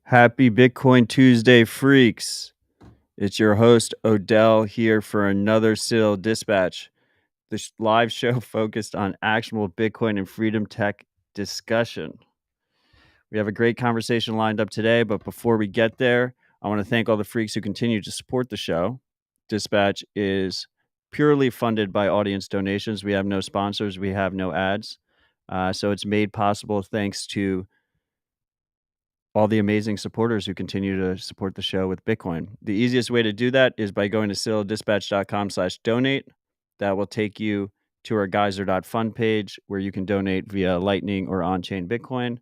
Happy Bitcoin Tuesday, freaks. It's your host, ODELL, here for another Citadel Dispatch, the live show focused on actionable Bitcoin and freedom tech discussion. We have a great conversation lined up today, but before we get there, I want to thank all the freaks who continue to support the show. Dispatch is purely funded by audience donations. We have no sponsors, we have no ads. So it's made possible thanks to all the amazing supporters who continue to support the show with Bitcoin. The easiest way to do that is by going to citadeldispatch.com/donate. That will take you to our geyser.fund page where you can donate via Lightning or on-chain Bitcoin.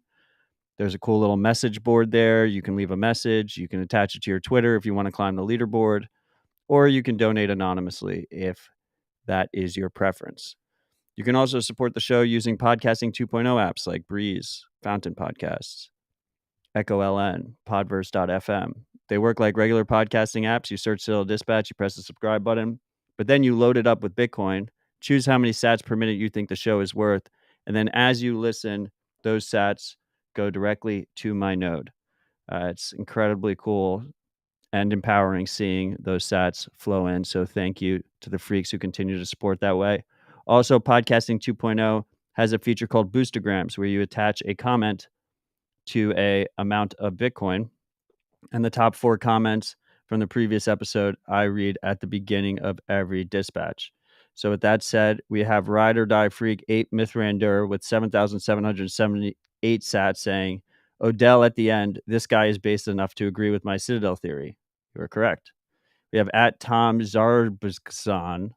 There's a cool little message board there. You can leave a message. You can attach it to your Twitter if you want to climb the leaderboard, or you can donate anonymously if that is your preference. You can also support the show using Podcasting 2.0 apps like Breeze, Fountain Podcasts, Echo LN, Podverse.fm. They work like regular podcasting apps. You search Citadel Dispatch, you press the subscribe button, but then you load it up with Bitcoin, choose how many sats per minute you think the show is worth, and then as you listen, those sats go directly to my node. It's incredibly cool and empowering seeing those sats flow in. So thank you to the freaks who continue to support that way. Also, Podcasting 2.0 has a feature called Boostergrams where you attach a comment to a amount of Bitcoin. And the top 4 comments from the previous episode, I read at the beginning of every dispatch. So with that said, we have Ride or Die Freak 8 Mithrander with 7,778 sats saying, ODELL at the end, this guy is based enough to agree with my Citadel theory. You are correct. We have at Tom Zarbazan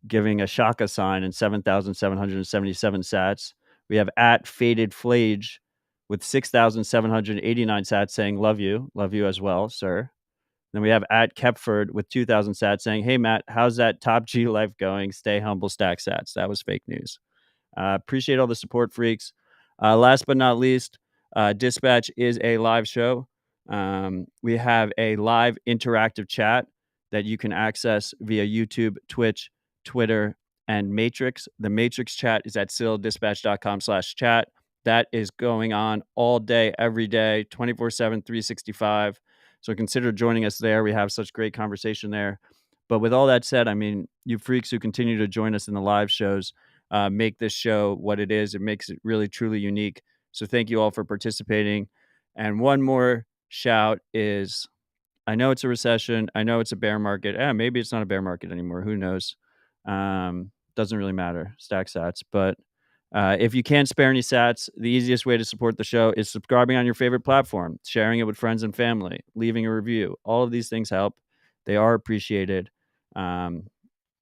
giving a Shaka sign and 7,777 sats. We have at Faded Flage with 6,789 sats saying, love you as well, sir. Then we have at Kepford with 2,000 sats saying, hey, Matt, how's that top G life going? Stay humble, stack sats. That was fake news. Appreciate all the support, freaks. Last but not least, Dispatch is a live show. We have a live interactive chat that you can access via YouTube, Twitch, Twitter, and Matrix. The Matrix chat is at citadeldispatch.com/chat. That is going on all day, every day, 24/7, 365. So consider joining us there. We have such great conversation there. But with all that said, I mean, you freaks who continue to join us in the live shows make this show what it is. It makes it really, truly unique. So thank you all for participating. And one more shout is, I know it's a recession. I know it's a bear market. Maybe it's not a bear market anymore. Who knows? Doesn't really matter. Stack sats. But if you can't spare any sats, the easiest way to support the show is subscribing on your favorite platform, sharing it with friends and family, leaving a review. All of these things help. They are appreciated.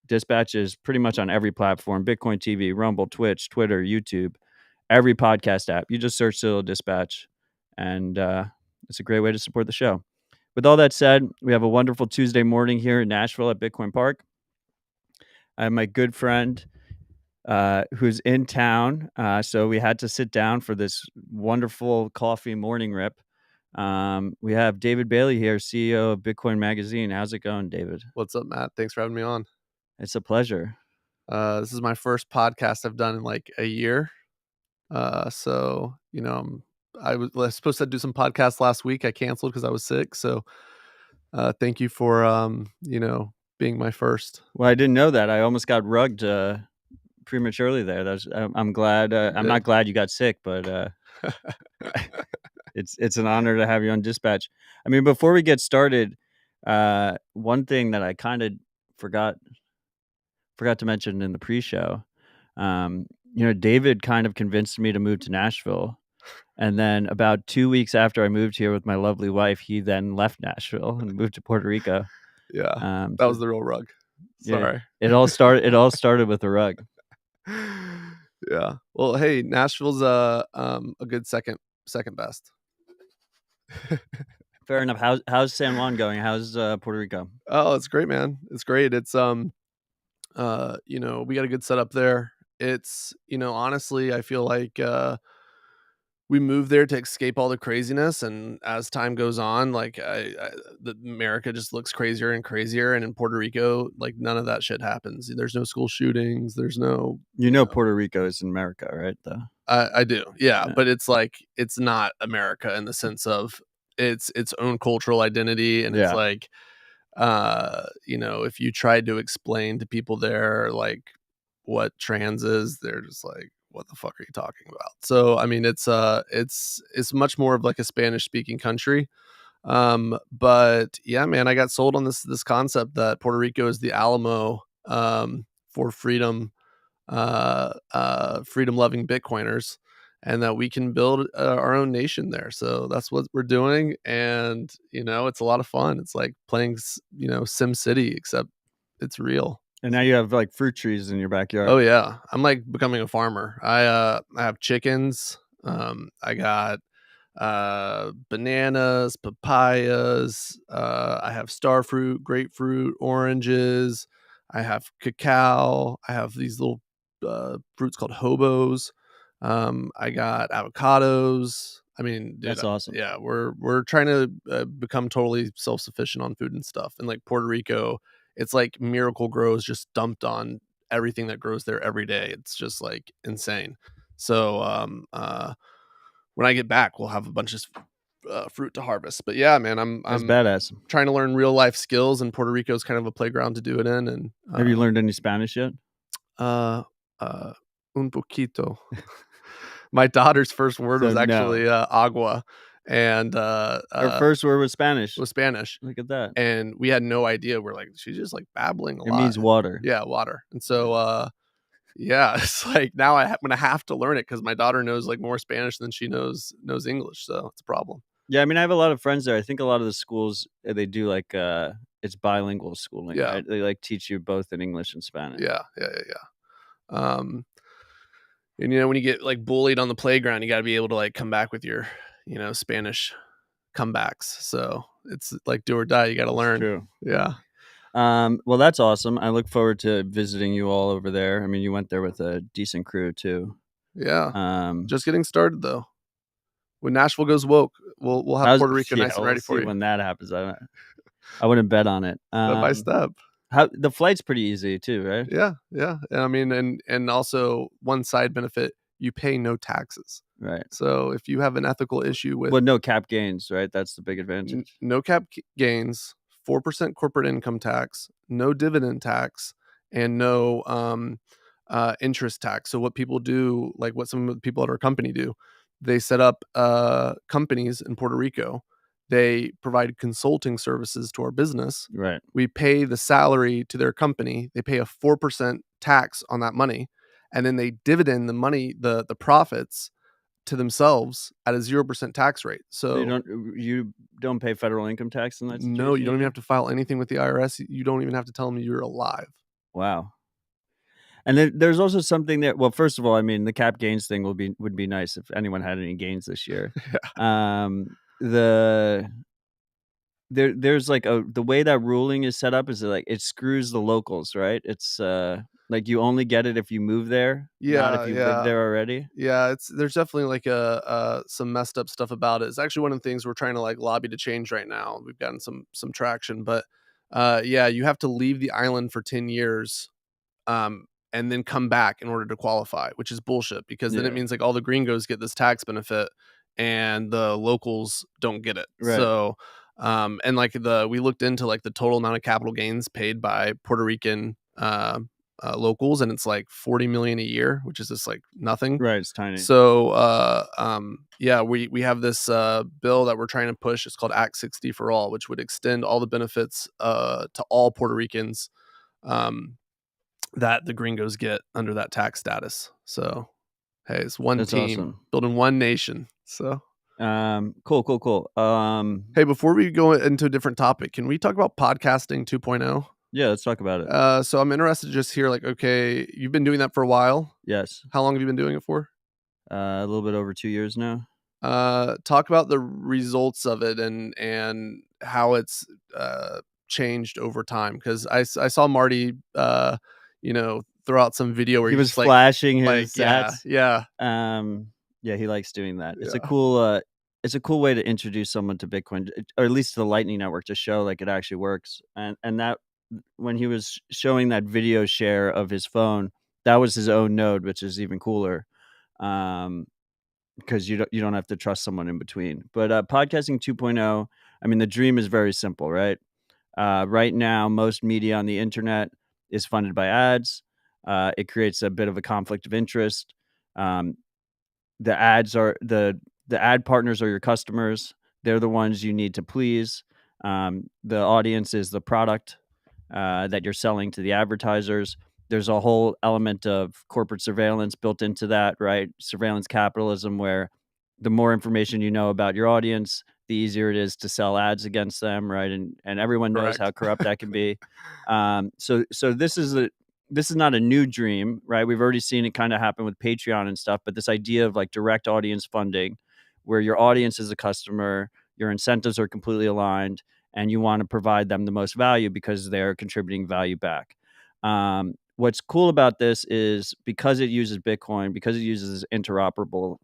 Dispatch is pretty much on every platform: Bitcoin TV, Rumble, Twitch, Twitter, YouTube, every podcast app. You just search Citadel Dispatch, and it's a great way to support the show. With all that said, we have a wonderful Tuesday morning here in Nashville at Bitcoin Park. I have my good friend who's in town, so we had to sit down for this wonderful coffee morning rip. We have David Bailey here, CEO of Bitcoin Magazine. How's it going, David? What's up, Matt? Thanks for having me on. It's a pleasure. This is my first podcast I've done in like a year. So, you know, I was supposed to do some podcasts last week. I canceled because I was sick. So thank you for, being my first. Well, I didn't know that. I almost got rugged prematurely there. I'm glad. I'm not glad you got sick, but it's an honor to have you on Dispatch. I mean, before we get started, one thing that I kind of forgot to mention in the pre-show, David kind of convinced me to move to Nashville. And then about 2 weeks after I moved here with my lovely wife, he then left Nashville and moved to Puerto Rico. Yeah, that was the real rug. Sorry. Yeah, it all started with a rug. Yeah. Well, hey, Nashville's a good second best. Fair enough. How's San Juan going? How's Puerto Rico? Oh, it's great, man. It's great. It's we got a good setup there. It's, honestly, I feel like we moved there to escape all the craziness, and as time goes on, like the America just looks crazier and crazier, and in Puerto Rico, like none of that shit happens. There's no school shootings. There's no, Puerto Rico is in America, right? Though I do, yeah, Yeah. but it's like it's not America in the sense of its own cultural identity, and it's Yeah. like, if you tried to explain to people there, like, what trans is, they're just like, "What the fuck are you talking about?" So, I mean, it's much more of like a Spanish-speaking country, but yeah, man, I got sold on this concept that Puerto Rico is the Alamo, for freedom-loving Bitcoiners, and that we can build our own nation there. So that's what we're doing, and it's a lot of fun. It's like playing, Sim City, except it's real. And now you have, like, fruit trees in your Oh backyard. yeah, I'm like becoming a farmer. I have chickens. I got bananas, papayas. I have star fruit, grapefruit, oranges. I have cacao. I have these little fruits called hobos. I got avocados. I mean, dude, That's awesome. yeah, we're trying to become totally self sufficient on food and stuff. And like Puerto Rico, it's like Miracle Grows just dumped on everything that grows there every day. It's just like insane. So when I get back, we'll have a bunch of fruit to harvest. But yeah, man, That's I'm badass. trying to learn real life skills, and Puerto Rico is kind of a playground to do it in. And Have you learned any Spanish yet? uh, uh, un poquito. My daughter's first word So, was no. actually agua, and Her first word was Spanish. was Spanish, Look at that. and we had no idea. We're like, she's just like babbling a It lot. means water. Yeah, water. And Yeah. so yeah, it's like now I'm gonna have to learn it because my daughter knows like more Spanish than she knows English, so it's a problem. Yeah, I mean, I have a lot of friends there. I think a lot of the schools, they do, like, it's bilingual schooling, Yeah, right? They, like, teach you both in English and Spanish. yeah. And when you get like bullied on the playground, you got to be able to like come back with your Spanish comebacks. So it's like do or die. You got to It's learn. true. Yeah, Well, that's awesome. I look forward to visiting you all over there. I mean, you went there with a decent crew too. yeah. Um, Just getting started though. When Nashville goes woke, we'll have I was Puerto Rico yeah, nice and we'll ready see for you, when that happens. I wouldn't bet on it. step by step. How the flight's pretty easy too, right? Yeah, yeah. And I mean, and also one side benefit, you pay no taxes. Right. So if you have an ethical issue with Well, no cap gains, right? That's the big advantage. no gains, 4% corporate income tax, no dividend tax, and no interest tax. So what people do, like what some of the people at our company do, they set up companies in Puerto Rico. They provide consulting services to our business. Right. We pay the salary to their company. They pay a 4% tax on that money, and then they dividend the money, the profits to themselves at a 0% tax rate. So So you don't pay federal income tax in that no, you situation don't even either? have to file anything with the IRS. You don't even have to tell them you're alive. Wow. And then there's also something that well, first of all, I mean, the cap gains thing would be nice if anyone had any gains this year. The there's like the way that ruling is set up is like it screws the locals, right? It's like you only get it if you move there, not if Yeah, you live yeah. there already. Yeah, there's definitely like some messed up stuff about it. It's actually one of the things we're trying to like lobby to change right now. We've gotten some traction, but yeah, you have to leave the island for 10 years and then come back in order to qualify, which is bullshit because then it Yeah. means like all the gringos get this tax benefit and the locals don't get it. Right. So and like we looked into like the total amount of capital gains paid by Puerto Rican locals, and it's like 40 million a year, which is just like nothing. Right. It's tiny. So yeah, we have this bill that we're trying to push. It's called Act 60 for all, which would extend all the benefits to all Puerto Ricans um, that the gringos get under that tax status. So hey, it's one That's team awesome. building one nation. So Cool. hey, before we go into a different topic, can we talk about podcasting 2.0? Yeah, let's talk about it. So I'm interested to just hear like, okay, you've been doing that for a while. Yes. How long have you been doing it for? A little bit over 2 years now. Talk about the results of it and how it's changed over time. Because I saw Marty, throw out some video where He he's was just flashing his yeah, sats. yeah, Yeah, he likes doing that. yeah, It's a cool way to introduce someone to Bitcoin, or at least to the Lightning Network to show like it actually works. And that when he was showing that video share of his phone, that was his own node, which is even cooler. because you don't have to trust someone in between. But podcasting 2.0, I mean, the dream is very simple, right? Right now, most media on the internet is funded by ads. It creates a bit of a conflict of interest. Um, the ads are the ad partners are your customers. They're the ones you need to please. The audience is the product that you're selling to the advertisers. There's a whole element of corporate surveillance built into that, right? Surveillance capitalism, where the more information you know about your audience, the easier it is to sell ads against them, right? And everyone knows how Correct. corrupt that can be. So this is not a new dream, right? We've already seen it kind of happen with Patreon and stuff, but this idea of like direct audience funding, where your audience is a customer, your incentives are completely aligned, and you want to provide them the most value because they're contributing value back. What's cool about this is because it uses Bitcoin, because it uses interoperable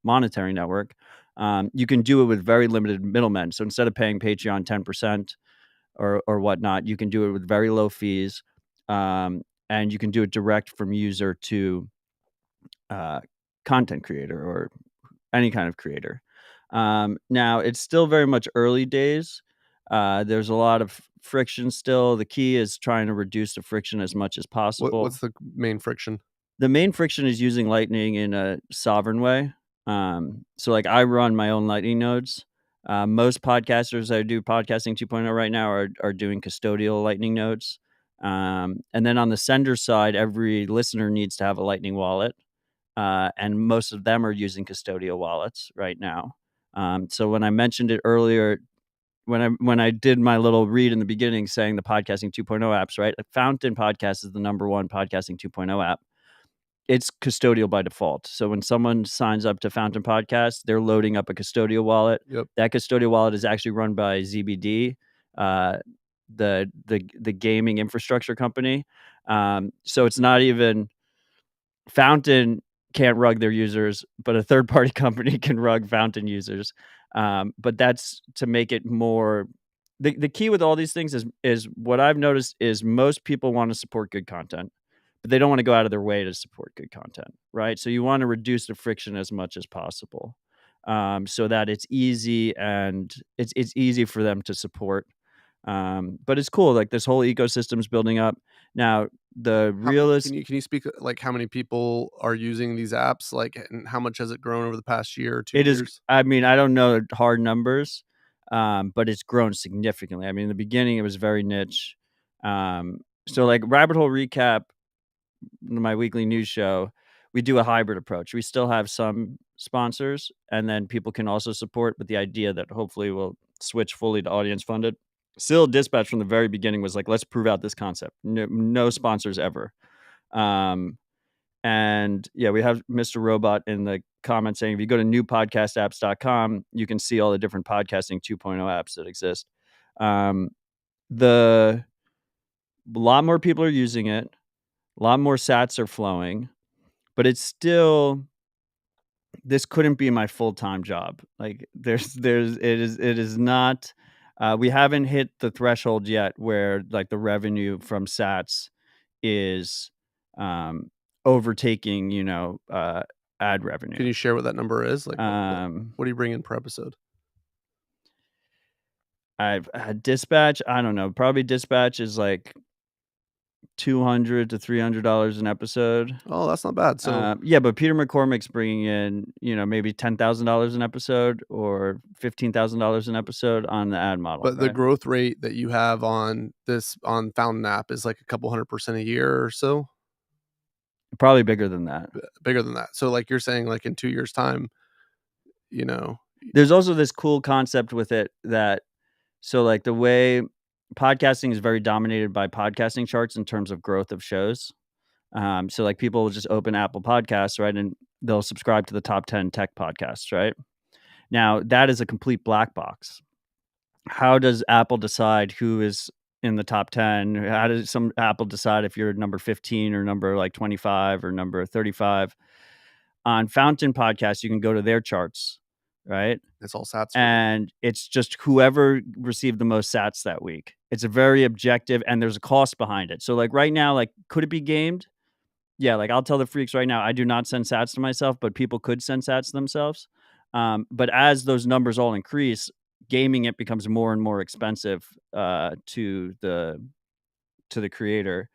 monetary network, you can do it with very limited middlemen. So instead of paying Patreon 10% or whatnot, you can do it with very low fees, and you can do it direct from user to content creator or any kind of creator. Now, it's still very much early days. There's a lot of friction still. The key is trying to reduce the friction as much as possible. What's the main friction? The main friction is using Lightning in a sovereign way. So, like, I run my own Lightning nodes. Most podcasters that do podcasting 2.0 right now are doing custodial Lightning nodes. And then on the sender side, every listener needs to have a Lightning wallet. And most of them are using custodial wallets right now. So when I mentioned it earlier, when I did my little read in the beginning saying the podcasting 2.0 apps, right? Fountain Podcast is the #1 podcasting 2.0 app. It's custodial by default. So when someone signs up to Fountain Podcast, they're loading up a custodial wallet. Yep. That custodial wallet is actually run by ZBD, the gaming infrastructure company. So it's not even Fountain can't rug their users, but a third party company can rug Fountain users. But that's to make it more. The key with all these things is what I've noticed is most people want to support good content, but they don't want to go out of their way to support good content, right? So you want to reduce the friction as much as possible, so that it's easy and it's easy for them to support. But it's cool. Like this whole ecosystem's building up now. The realist Can you speak like how many people are using these apps? Like, and how much has it grown over the past year or 2 It is. years? I mean, I don't know hard numbers, but it's grown significantly. I mean, in the beginning, it was very niche. So, like Rabbit Hole Recap, my weekly news show, we do a hybrid approach. We still have some sponsors, and then people can also support. But the idea that hopefully we'll switch fully to audience funded. Still, Dispatch from the very beginning was like, let's prove out this concept. No sponsors ever. And yeah, we have Mr. Robot in the comments saying if you go to newpodcastapps.com, you can see all the different podcasting 2.0 apps that exist. The A lot more people are using it, a lot more sats are flowing, but it's still this couldn't be my full-time job. Like it is not we haven't hit the threshold yet where like the revenue from sats is overtaking, ad revenue. Can you share what that number is? Like, what do you bring in per episode? I've had Dispatch. I don't know. Probably Dispatch is like $200 to $300 an episode. Oh, that's not bad. So yeah, but Peter McCormick's bringing in, maybe $10,000 an episode or $15,000 an episode on the ad model. but the right? growth rate that you have on Fountain app is like a couple 100% a year or so. Probably bigger than that. Bigger than that. So like you're saying, like in 2 years' time, you know, There's also this cool concept with it that so like the way podcasting is very dominated by podcasting charts in terms of growth of shows. So like people will just open Apple Podcasts, right, and they'll subscribe to the top 10 tech podcasts, right? Now that is a complete black box. How does Apple decide who is in the top 10? How does some Apple decide if you're number 15 or number like 25 or number 35? On Fountain Podcast, you can go to their charts, right? it's all sats. And it's just whoever received the most sats that week. It's a very objective and there's a cost behind it. So like right now, like could it be gamed? Yeah, like, I'll tell the freaks right now, I do not send sats to myself, but people could send sats to themselves. But as those numbers all increase, gaming it becomes more and more expensive, to the creator,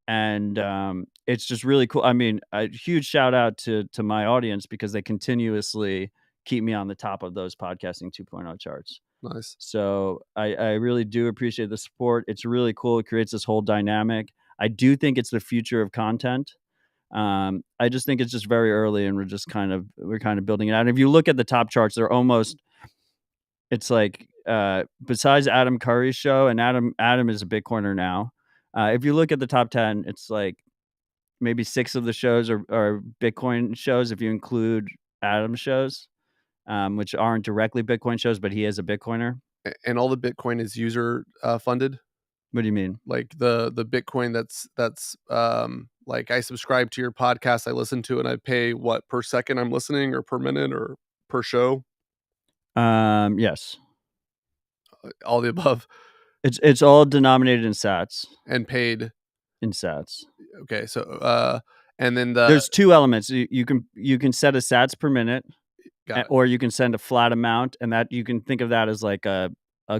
and, it's just really cool. I mean, a huge shout out to my audience because they continuously keep me on the top of those Podcasting 2.0 charts. Nice. So I really do appreciate the support. It's really cool. It creates this whole dynamic. I do think it's the future of content. I just think it's just very early, and we're kind of building it out. And if you look at the top charts, they're almost it's like besides Adam Curry's show, and Adam is a Bitcoiner now. If you look at the top 10, it's like maybe 6 of the shows are Bitcoin shows if you include Adam's shows, which aren't directly Bitcoin shows, but he is a Bitcoiner. And all the Bitcoin is user funded. What do you mean? Like the Bitcoin that's like I subscribe to your podcast, I listen to it, and I pay what per second I'm listening, or per minute, or per show, Yes. all the above, It's all denominated in sats. and paid. In sats. Okay, so and then There's 2 elements. You can set a sats per minute, got it. or you can send a flat amount, and that you can think of that as like a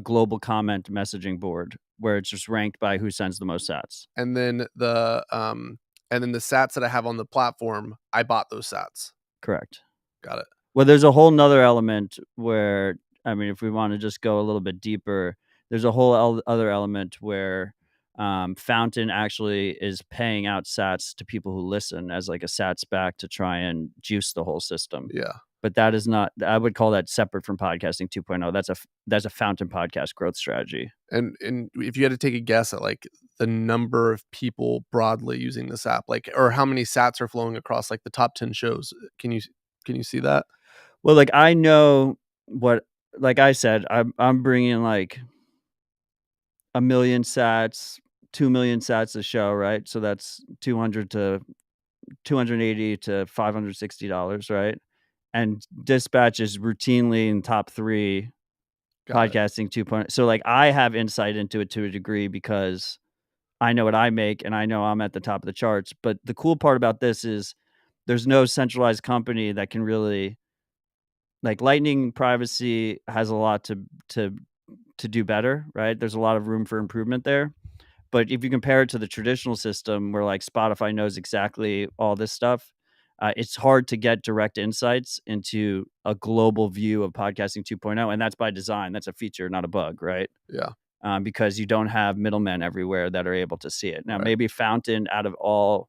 global comment messaging board where it's just ranked by who sends the most sats. And then the sats that I have on the platform, I bought those sats. Correct. Got it. Well, there's a whole nother element where, I mean, if we want to just go a little bit deeper, there's a whole other element where Fountain actually is paying out sats to people who listen as like a sats back to try and juice the whole system. Yeah. But that is not, I would call that separate from Podcasting 2.0. That's a Fountain podcast growth strategy. And if you had to take a guess at like the number of people broadly using this app, like, or how many sats are flowing across like the top 10 shows, can you see that? Well, like I know what, like I said, I'm bringing like 1 million sats, 2 million sats a show, right? So that's 200 to 280 to $560, right? And Dispatch is routinely in top 3 Got it. Podcasting 2.0. So like I have insight into it to a degree because I know what I make and I know I'm at the top of the charts. But the cool part about this is there's no centralized company that can really, like, Lightning privacy has a lot to do better, right? There's a lot of room for improvement there. But if you compare it to the traditional system where like Spotify knows exactly all this stuff, it's hard to get direct insights into a global view of Podcasting 2.0. And that's by design. That's a feature, not a bug, right? Yeah. Because you don't have middlemen everywhere that are able to see it. Now, Right. maybe Fountain, out of all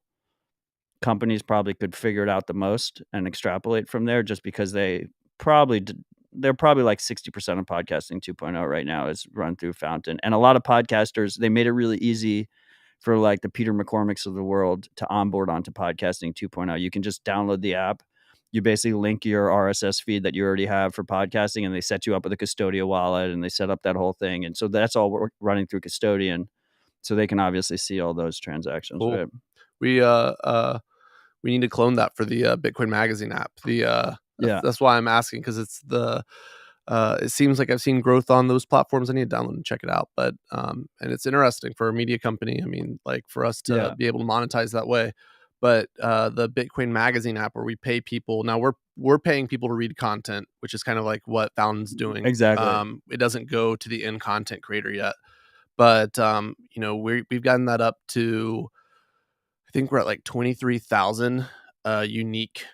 companies, probably could figure it out the most and extrapolate from there, just because they're probably like 60% of Podcasting 2.0 right now is run through Fountain. And a lot of podcasters, they made it really easy for like the Peter McCormicks of the world to onboard onto Podcasting 2.0. You can just download the app. You basically link your RSS feed that you already have for podcasting, and they set you up with a Custodial wallet, and they set up that whole thing. And so that's all running through Custodian. So they can obviously see all those transactions. Cool. Right? We need to clone that for the Bitcoin Magazine app. That's why I'm asking, because it's it seems like I've seen growth on those platforms. I need to download and check it out. But and it's interesting for a media company. I mean, like for us to be able to monetize that way. But the Bitcoin Magazine app, where we pay people now, we're paying people to read content, which is kind of like what Fountain's doing. Exactly. It doesn't go to the end content creator yet, but we've gotten that up to, I think we're at like 23,000 unique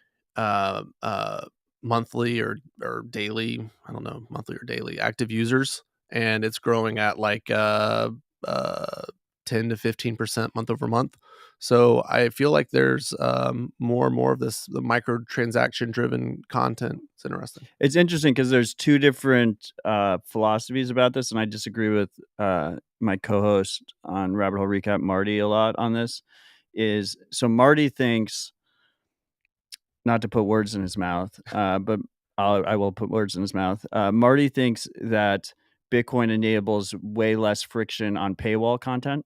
monthly or daily, I don't know, monthly or daily active users, and it's growing at like 10 to 15% month over month. So I feel like there's more and more of this, the microtransaction driven content. It's interesting. It's interesting because there's 2 different philosophies about this, and I disagree with my co-host on Rabbit Hole Recap, Marty, a lot on this. So Marty thinks, not to put words in his mouth, but I will put words in his mouth. Marty thinks that Bitcoin enables way less friction on paywall content.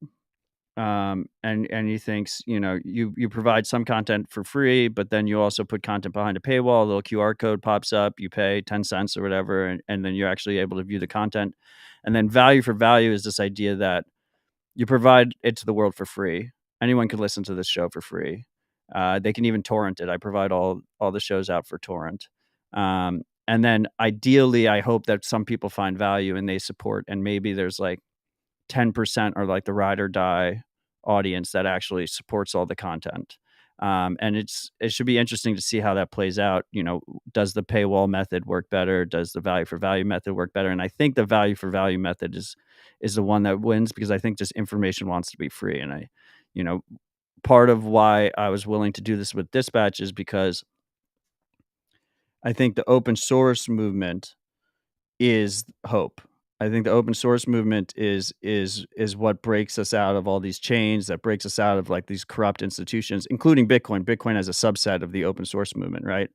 And he thinks, you provide some content for free, but then you also put content behind a paywall. A little QR code pops up, you pay 10 cents or whatever, and then you're actually able to view the content. And then value for value is this idea that you provide it to the world for free. Anyone can listen to this show for free. They can even torrent it. I provide all the shows out for torrent. And then ideally, I hope that some people find value and they support, and maybe there's like 10% or like the ride or die audience that actually supports all the content. And it should be interesting to see how that plays out. You know, does the paywall method work better? Does the value for value method work better? And I think the value for value method is the one that wins, because I think just information wants to be free. And you know, part of why I was willing to do this with Dispatch is because I think the open source movement is hope. I think the open source movement is what breaks us out of all these chains, that breaks us out of like these corrupt institutions, including Bitcoin. Bitcoin as a subset of the open source movement, right?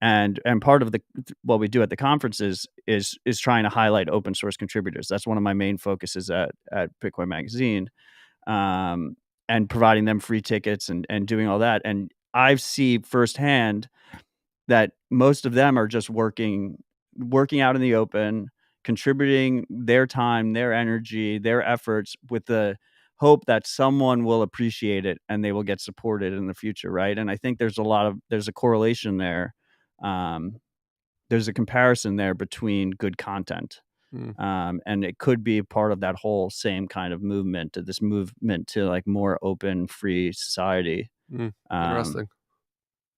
And part of what we do at the conferences is trying to highlight open source contributors. That's one of my main focuses at Bitcoin Magazine, and providing them free tickets and doing all that. And I see firsthand that most of them are just working out in the open, contributing their time, their energy, their efforts, with the hope that someone will appreciate it and they will get supported in the future, right? And I think there's a correlation there. There's a comparison there between good content. And it could be part of that whole same kind of movement, this movement to like more open, free society. Interesting.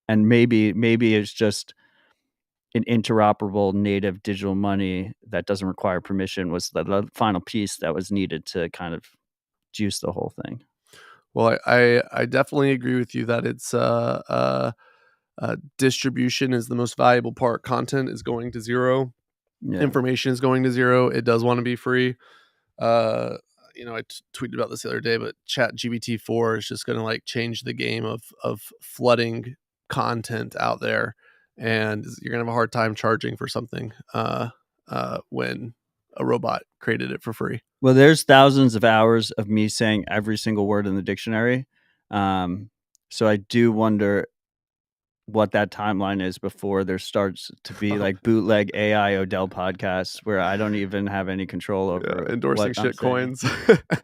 And maybe it's just an interoperable native digital money that doesn't require permission was the final piece that was needed to kind of juice the whole thing. Well, I definitely agree with you that it's distribution is the most valuable part. Content is going to zero. Yeah. Information is going to zero. It does want to be free. I tweeted about this the other day, but Chat GBT4 is just going to like change the game of flooding content out there, and you're gonna have a hard time charging for something when a robot created it for free. Well, there's thousands of hours of me saying every single word in the dictionary. So I do wonder what that timeline is before there starts to be like bootleg AI ODELL podcasts where I don't even have any control over endorsing shit coins.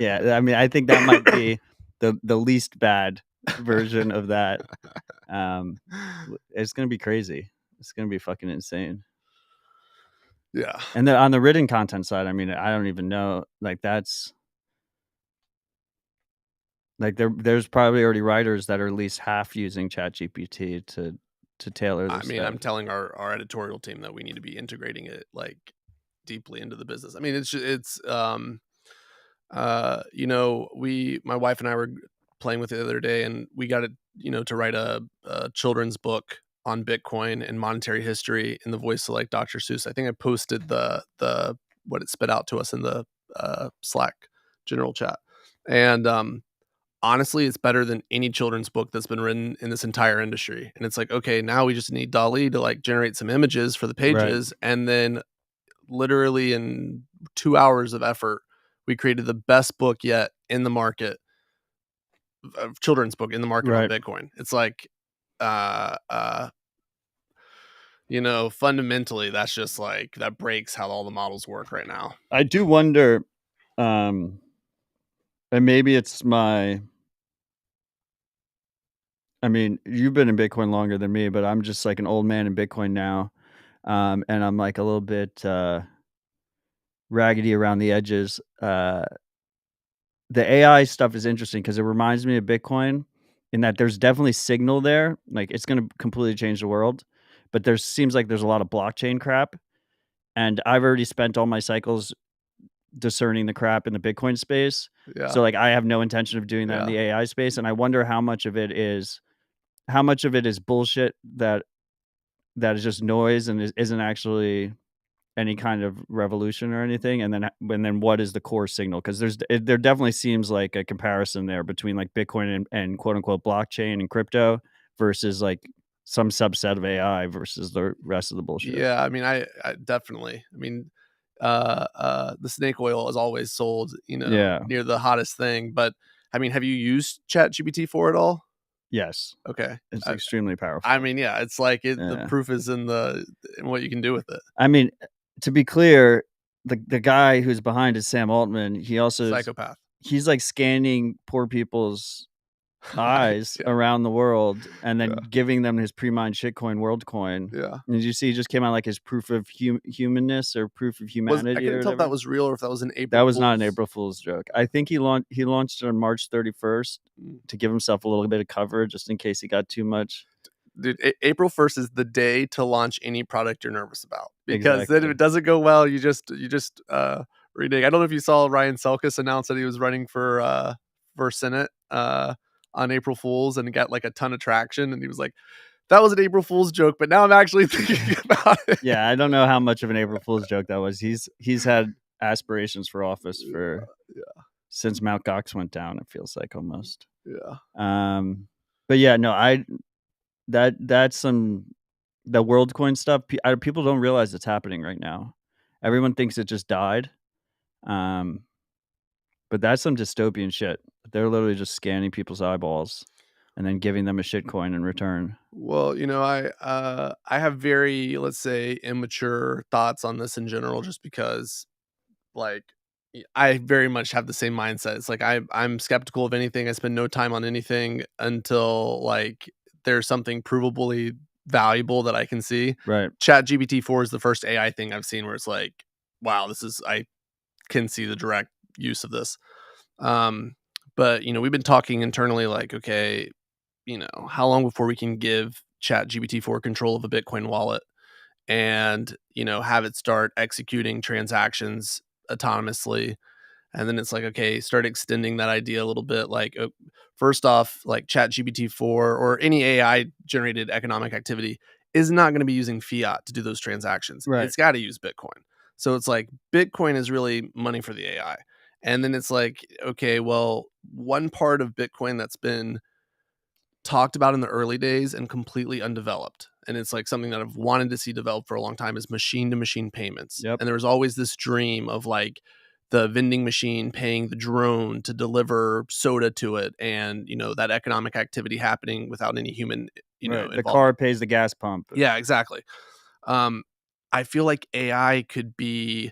Yeah, I mean, I think that might be the least bad version of that. It's gonna be crazy. It's gonna be fucking insane. Yeah. And on the written content side, I mean, I don't even know. Like that's like there's probably already writers that are at least half using ChatGPT to tailor their stuff. I'm telling our editorial team that we need to be integrating it like deeply into the business. I mean, my wife and I were playing with it the other day, and we got it, to write a children's book on Bitcoin and monetary history in the voice of like Dr. Seuss. I think I posted the what it spit out to us in the Slack general chat. And honestly, it's better than any children's book that's been written in this entire industry. And it's like, okay, now we just need DALL-E to like generate some images for the pages. Right. And then literally in 2 hours of effort, we created the best book yet in the market, children's book in the market on Bitcoin. It's like, fundamentally, that's just like, that breaks how all the models work right now. I do wonder, and maybe it's I mean, you've been in Bitcoin longer than me, but I'm just like an old man in Bitcoin now. And I'm like a little bit raggedy around the edges. The AI stuff is interesting because it reminds me of Bitcoin in that there's definitely signal there. Like it's going to completely change the world, but seems like there's a lot of blockchain crap. And I've already spent all my cycles discerning the crap in the Bitcoin space. Yeah. So like I have no intention of doing that in the AI space. And I wonder how much of it is bullshit that is just noise and isn't actually any kind of revolution or anything. And then what is the core signal? Because there definitely seems like a comparison there between like Bitcoin and quote unquote blockchain and crypto versus like some subset of AI versus the rest of the bullshit. Yeah, I mean, I definitely. I mean, the snake oil is always sold, near the hottest thing. But I mean, have you used ChatGPT-4 at all? Yes. Okay. It's extremely powerful. I mean, yeah, it's like the proof is in what you can do with it. I mean, to be clear, the guy who's behind is Sam Altman. He also psychopath. He's like scanning poor people's eyes Yeah, around the world and then yeah, giving them his pre-mined shitcoin WorldCoin. yeah. Did you see he just came out like his proof of humanness or proof of I humanity or couldn't tell if that whatever? was real or if that was an That April was not an Fool's. April Fool's joke. I think he launched it on March 31st Mm. to give himself a little bit of cover just in case he got too much. Dude, April 1st is the day to launch any product you're nervous about, because then if Exactly. it doesn't go well, you just renege. I don't know if you saw Ryan Selkis announce that he was running for Senate on April Fools and got like a ton of traction, and he was like, "That was an April Fool's joke, but now I'm actually thinking about it." Yeah, I don't know how much of an April Fool's joke that was. He's had aspirations for office for Yeah, since Mt. Gox went down, it feels like almost. yeah. But yeah, no, that's some the WorldCoin stuff. People don't realize it's happening right now. Everyone thinks it just died. Um, but that's some dystopian shit. They're literally just scanning people's eyeballs and then giving them a shitcoin in return. Well, I have very, let's say, immature thoughts on this in general, just because like I very much have the same mindset. It's like I'm skeptical of anything. I spend no time on anything until like there's something provably valuable that I can see. Right. Chat GPT-4 is the first AI thing I've seen where it's like, wow, I can see the direct use of this. Um, but we've been talking internally like, okay, how long before we can give Chat GPT-4 control of a Bitcoin wallet and, have it start executing transactions autonomously. And then it's like, okay, start extending that idea a little bit. Like, first off, like Chat GPT-4 or any AI generated economic activity is not going to be using fiat to do those transactions. Right. It's got to use Bitcoin. So it's like Bitcoin is really money for the AI. And then it's like, okay, well, one part of Bitcoin that's been talked about in the early days and completely undeveloped, and it's like something that I've wanted to see developed for a long time, is machine to machine payments. Yep. And there was always this dream of like the vending machine paying the drone to deliver soda to it, and that economic activity happening without any human Right. The involvement. car pays the gas pump. Yeah, exactly. um I feel like AI could be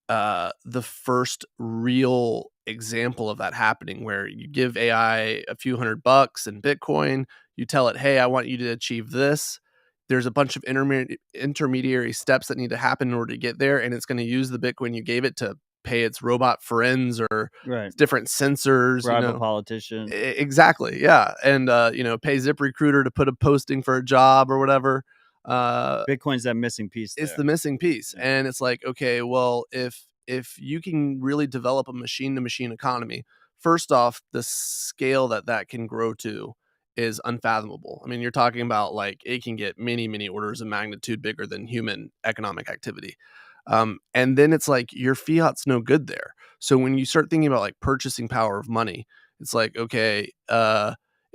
the first real example of that happening, where you give AI a few $100 in Bitcoin, you tell it, hey, I want you to achieve this. There's a bunch of intermediary steps that need to happen in order to get there, and it's going to use the Bitcoin you gave it to pay its robot friends or Right. different sensors. Bribe a politician. Exactly, yeah, and pay ZipRecruiter to put a posting for a job or whatever. Bitcoin's that missing piece It's there. the missing piece. Yeah. And it's like, okay, well, if you can really develop a machine to machine economy, first off, the scale that can grow to is unfathomable. I mean, you're talking about like it can get many, many orders of magnitude bigger than human economic activity. And then it's like your fiat's no good there. So when you start thinking about like purchasing power of money, it's like, okay,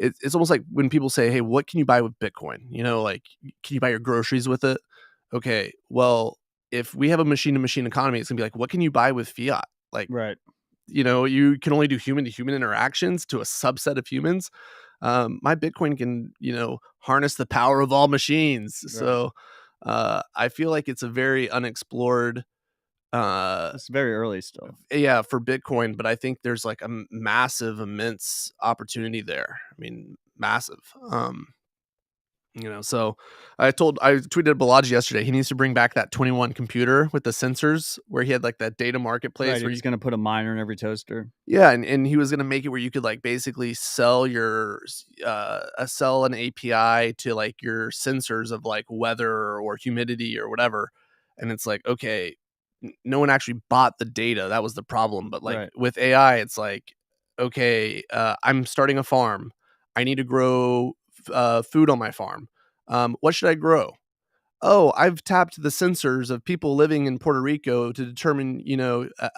it's almost like when people say, hey, what can you buy with Bitcoin? Like, can you buy your groceries with it? Okay, well, if we have a machine to machine economy, it's gonna be like, what can you buy with fiat? Like, Right. you can only do human to human interactions to a subset of humans. My Bitcoin can, harness the power of all machines. Right. So I feel like it's a very unexplored, It's very early still. yeah, for Bitcoin, but I think there's like a massive, immense opportunity there. I mean, massive. So I tweeted Balaji yesterday. He needs to bring back that 21 computer with the sensors where he had like that data marketplace Right. where He's going to put a miner in every toaster. yeah, and he was gonna make it where you could like basically sell sell an API to like your sensors of like weather or humidity or whatever. And it's like, okay, no one actually bought the data. That was the problem. But like Right. with AI, it's like, okay, I'm starting a farm. I need to grow food on my farm. What should I grow? Oh, I've tapped the sensors of people living in Puerto Rico to determine,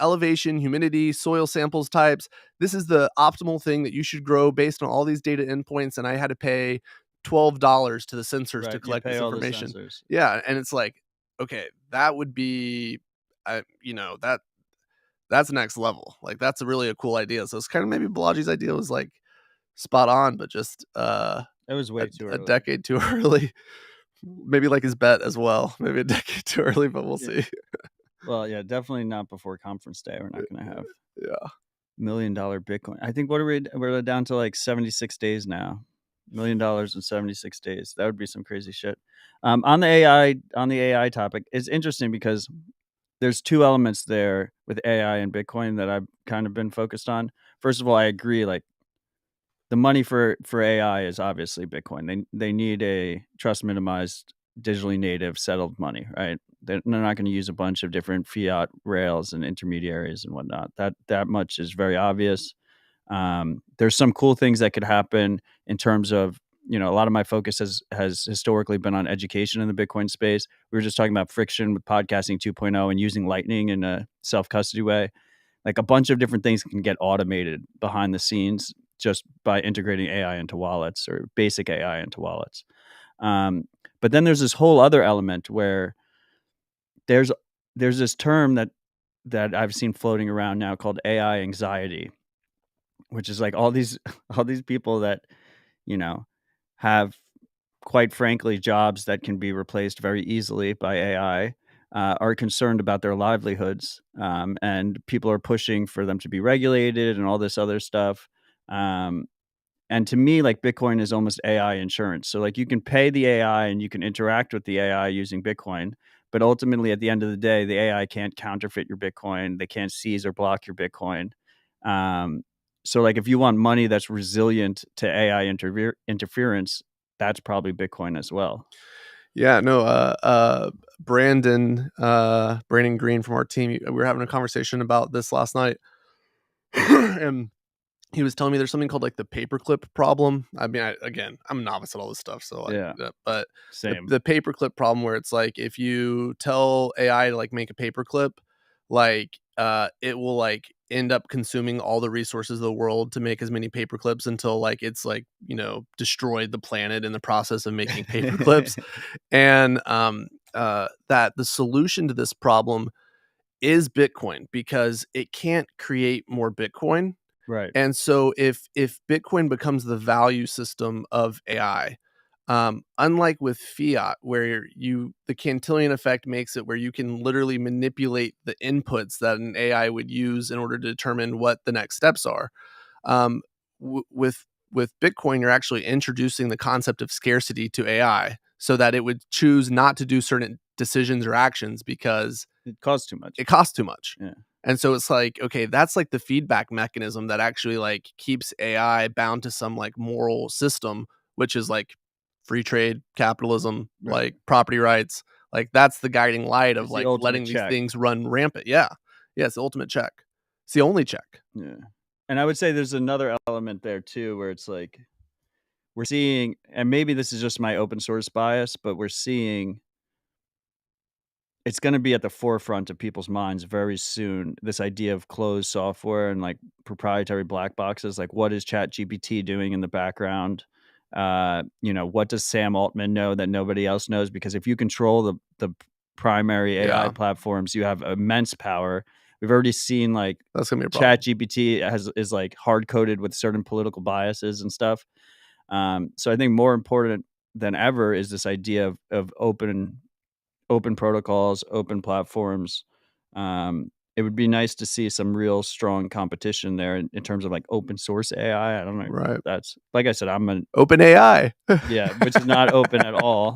elevation, humidity, soil samples types. This is the optimal thing that you should grow based on all these data endpoints. And I had to pay $12 to the sensors to Right. You collect pay this all the information. sensors. Yeah. And it's like, okay, that would be, that's next level. Like, that's really a cool idea. So it's kind of maybe Balaji's idea was like spot on, but just It was way too a early. decade too early. Maybe like his bet as well. Maybe a decade too early, but we'll see. Well, yeah, definitely not before conference day. We're not going to have. Yeah. $1 million Bitcoin. I think we're down to like 76 days now. $1 million in 76 days. That would be some crazy shit. On the AI topic, it's interesting because there's two elements there with AI and Bitcoin that I've kind of been focused on. First of all, I agree, like the money for AI is obviously Bitcoin. They need a trust minimized, digitally native settled money, right? They're not going to use a bunch of different fiat rails and intermediaries and whatnot. That much is very obvious. There's some cool things that could happen in terms of, a lot of my focus has historically been on education in the Bitcoin space. We were just talking about friction with podcasting 2.0 and using Lightning in a self-custody way. Like a bunch of different things can get automated behind the scenes just by integrating AI into wallets or basic AI into wallets. But then there's this whole other element where there's this term that I've seen floating around now called AI anxiety, which is like all these people that, have quite frankly jobs that can be replaced very easily by AI, are concerned about their livelihoods, and people are pushing for them to be regulated and all this other stuff. Um, and to me, like Bitcoin is almost AI insurance. So like you can pay the AI and you can interact with the AI using Bitcoin, but ultimately at the end of the day, the AI can't counterfeit your Bitcoin. They can't seize or block your Bitcoin. So like if you want money that's resilient to AI interference, that's probably Bitcoin as well. Yeah, no, Brandon Green from our team, we were having a conversation about this last night. And he was telling me there's something called like the paperclip problem. I mean, again, I'm a novice at all this stuff, so like, Yeah, but same. the paperclip problem where it's like if you tell AI to like make a paperclip, like it will like end up consuming all the resources of the world to make as many paperclips until like it's like destroyed the planet in the process of making paperclips. And that the solution to this problem is Bitcoin because it can't create more Bitcoin. Right. And so if Bitcoin becomes the value system of AI, unlike with fiat, where the Cantillon effect makes it where you can literally manipulate the inputs that an AI would use in order to determine what the next steps are. Um, with Bitcoin, you're actually introducing the concept of scarcity to AI so that it would choose not to do certain decisions or actions because It costs too much. it costs too much. Yeah. And so it's like, okay, that's like the feedback mechanism that actually like keeps AI bound to some like moral system, which is like free trade, capitalism, Right. like property rights. Like that's the guiding light of It's the like ultimate letting these check. things run rampant. Yeah. Yeah, it's the ultimate check. It's the only check. Yeah. And I would say there's another element there too, where it's like we're seeing, and maybe this is just my open source bias, but we're seeing it's going to be at the forefront of people's minds very soon. This idea of closed software and like proprietary black boxes, like what is Chat GPT doing in the background? What does Sam Altman know that nobody else knows? Because if you control the primary AI Yeah. platforms, you have immense power. We've already seen like That's gonna be a problem. Chat GPT is like hard coded with certain political biases and stuff. So I think more important than ever is this idea of open protocols, open platforms. It would be nice to see some real strong competition there in terms of like open source AI. I don't know. Right. That's like I said, Open AI. which is not open at all.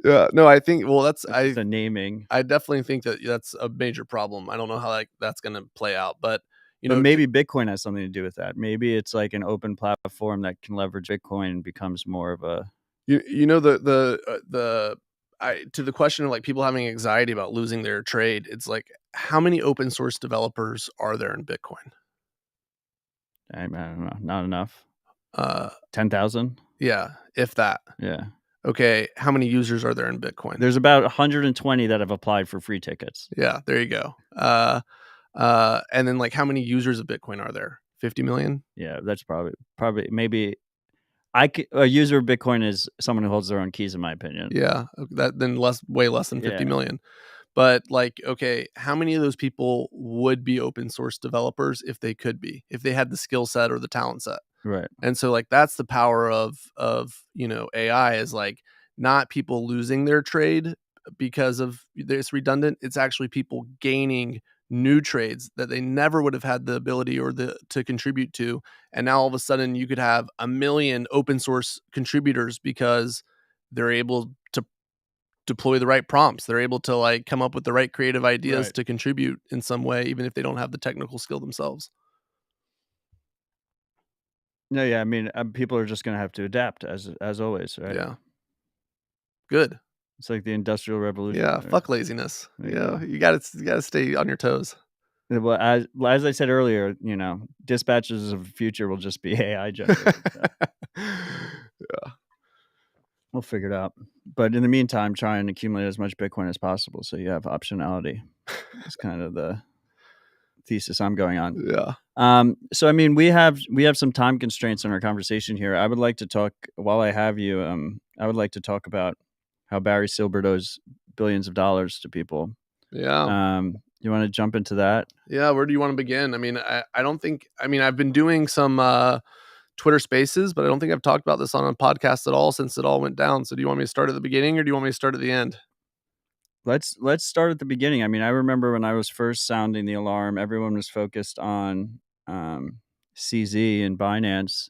Yeah. No, I think It's just a naming. I definitely think that that's a major problem. I don't know how like that's gonna play out, but But maybe Bitcoin has something to do with that. Maybe it's like an open platform that can leverage Bitcoin and becomes more of a to the question of like people having anxiety about losing their trade, it's like how many open source developers are there in Bitcoin? I don't know, not enough. 10,000? Yeah, if that. Yeah. Okay, how many users are there in Bitcoin? There's about 120 that have applied for free tickets. Yeah, there you go. And then like how many users of Bitcoin are there? 50 million? Yeah, that's probably maybe a user of Bitcoin is someone who holds their own keys, in my opinion. Yeah, that then way less than 50 Yeah. million. But like, okay, how many of those people would be open source developers if they could be, if they had the skill set or the talent set? Right. And so like that's the power of AI is like not people losing their trade because of it's redundant. It's actually people gaining new trades that they never would have had the ability or to contribute to. And now all of a sudden you could have 1 million open source contributors because they're able to deploy the right prompts. They're able to like come up with the right creative ideas Right. to contribute in some way, even if they don't have the technical skill themselves. No, yeah, I mean, people are just gonna have to adapt as always, right? Yeah. Good. It's like the Industrial Revolution. Yeah. Or Fuck laziness. there you Yeah. go. You gotta stay on your toes. Well, as I said earlier, dispatches of the future will just be AI generated, so we'll figure it out. But in the meantime, try and accumulate as much Bitcoin as possible so you have optionality. It's kind of the thesis I'm going on. Yeah. So I mean, we have some time constraints in our conversation here. I would like to talk while I have you. I would like to talk about how Barry Silbert owes billions of dollars to people. Yeah. You want to jump into that? Yeah. Where do you want to begin? I mean, I don't think, I mean, I've been doing some Twitter spaces, but I don't think I've talked about this on a podcast at all since it all went down. So do you want me to start at the beginning or do you want me to start at the end? Let's start at the beginning. I mean, I remember when I was first sounding the alarm, everyone was focused on CZ and Binance,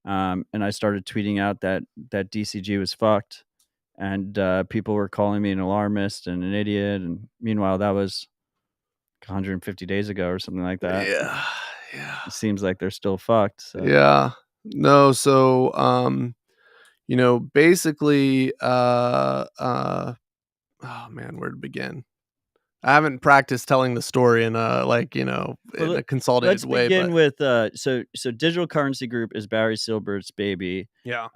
and I started tweeting out that DCG was fucked, and people were calling me an alarmist and an idiot. And meanwhile, that was 150 days ago or something like that. Yeah. Yeah. It seems like they're still fucked. So. Yeah. No. So, basically, oh man, where to begin? I haven't practiced telling the story in in Well, a consolidated let's way, begin but with so Digital Currency Group is Barry Silbert's baby. yeah.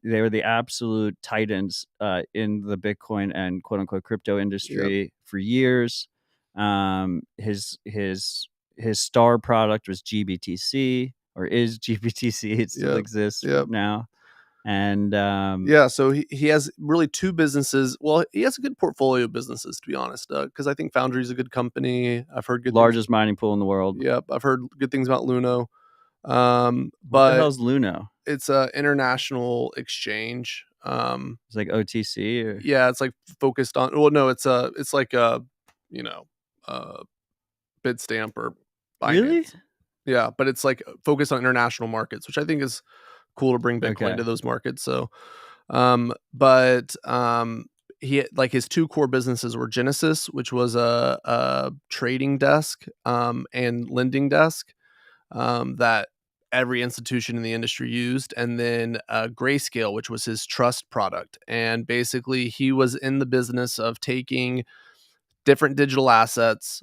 They were the absolute titans in the Bitcoin and quote unquote crypto industry for years. His star product was GBTC, or is GBTC. It still exists Yep. now. And Yeah, so he has really 2 businesses. Well, he has a good portfolio of businesses, to be honest, because I think Foundry is a good company. I've heard good things. largest mining pool in the world. Yep, I've heard good things about Luno. What the But hell's Luno? it's a international exchange. It's like OTC or Yeah, it's like focused on. Well, no, it's like a, you know, uh, Bitstamp or Binance. really? Yeah, but it's like focused on international markets, which I think is cool to bring Bitcoin Okay. to those markets. So, but he like his 2 core businesses were Genesis, which was a trading desk and lending desk that every institution in the industry used, and then Grayscale, which was his trust product. And basically, he was in the business of taking different digital assets,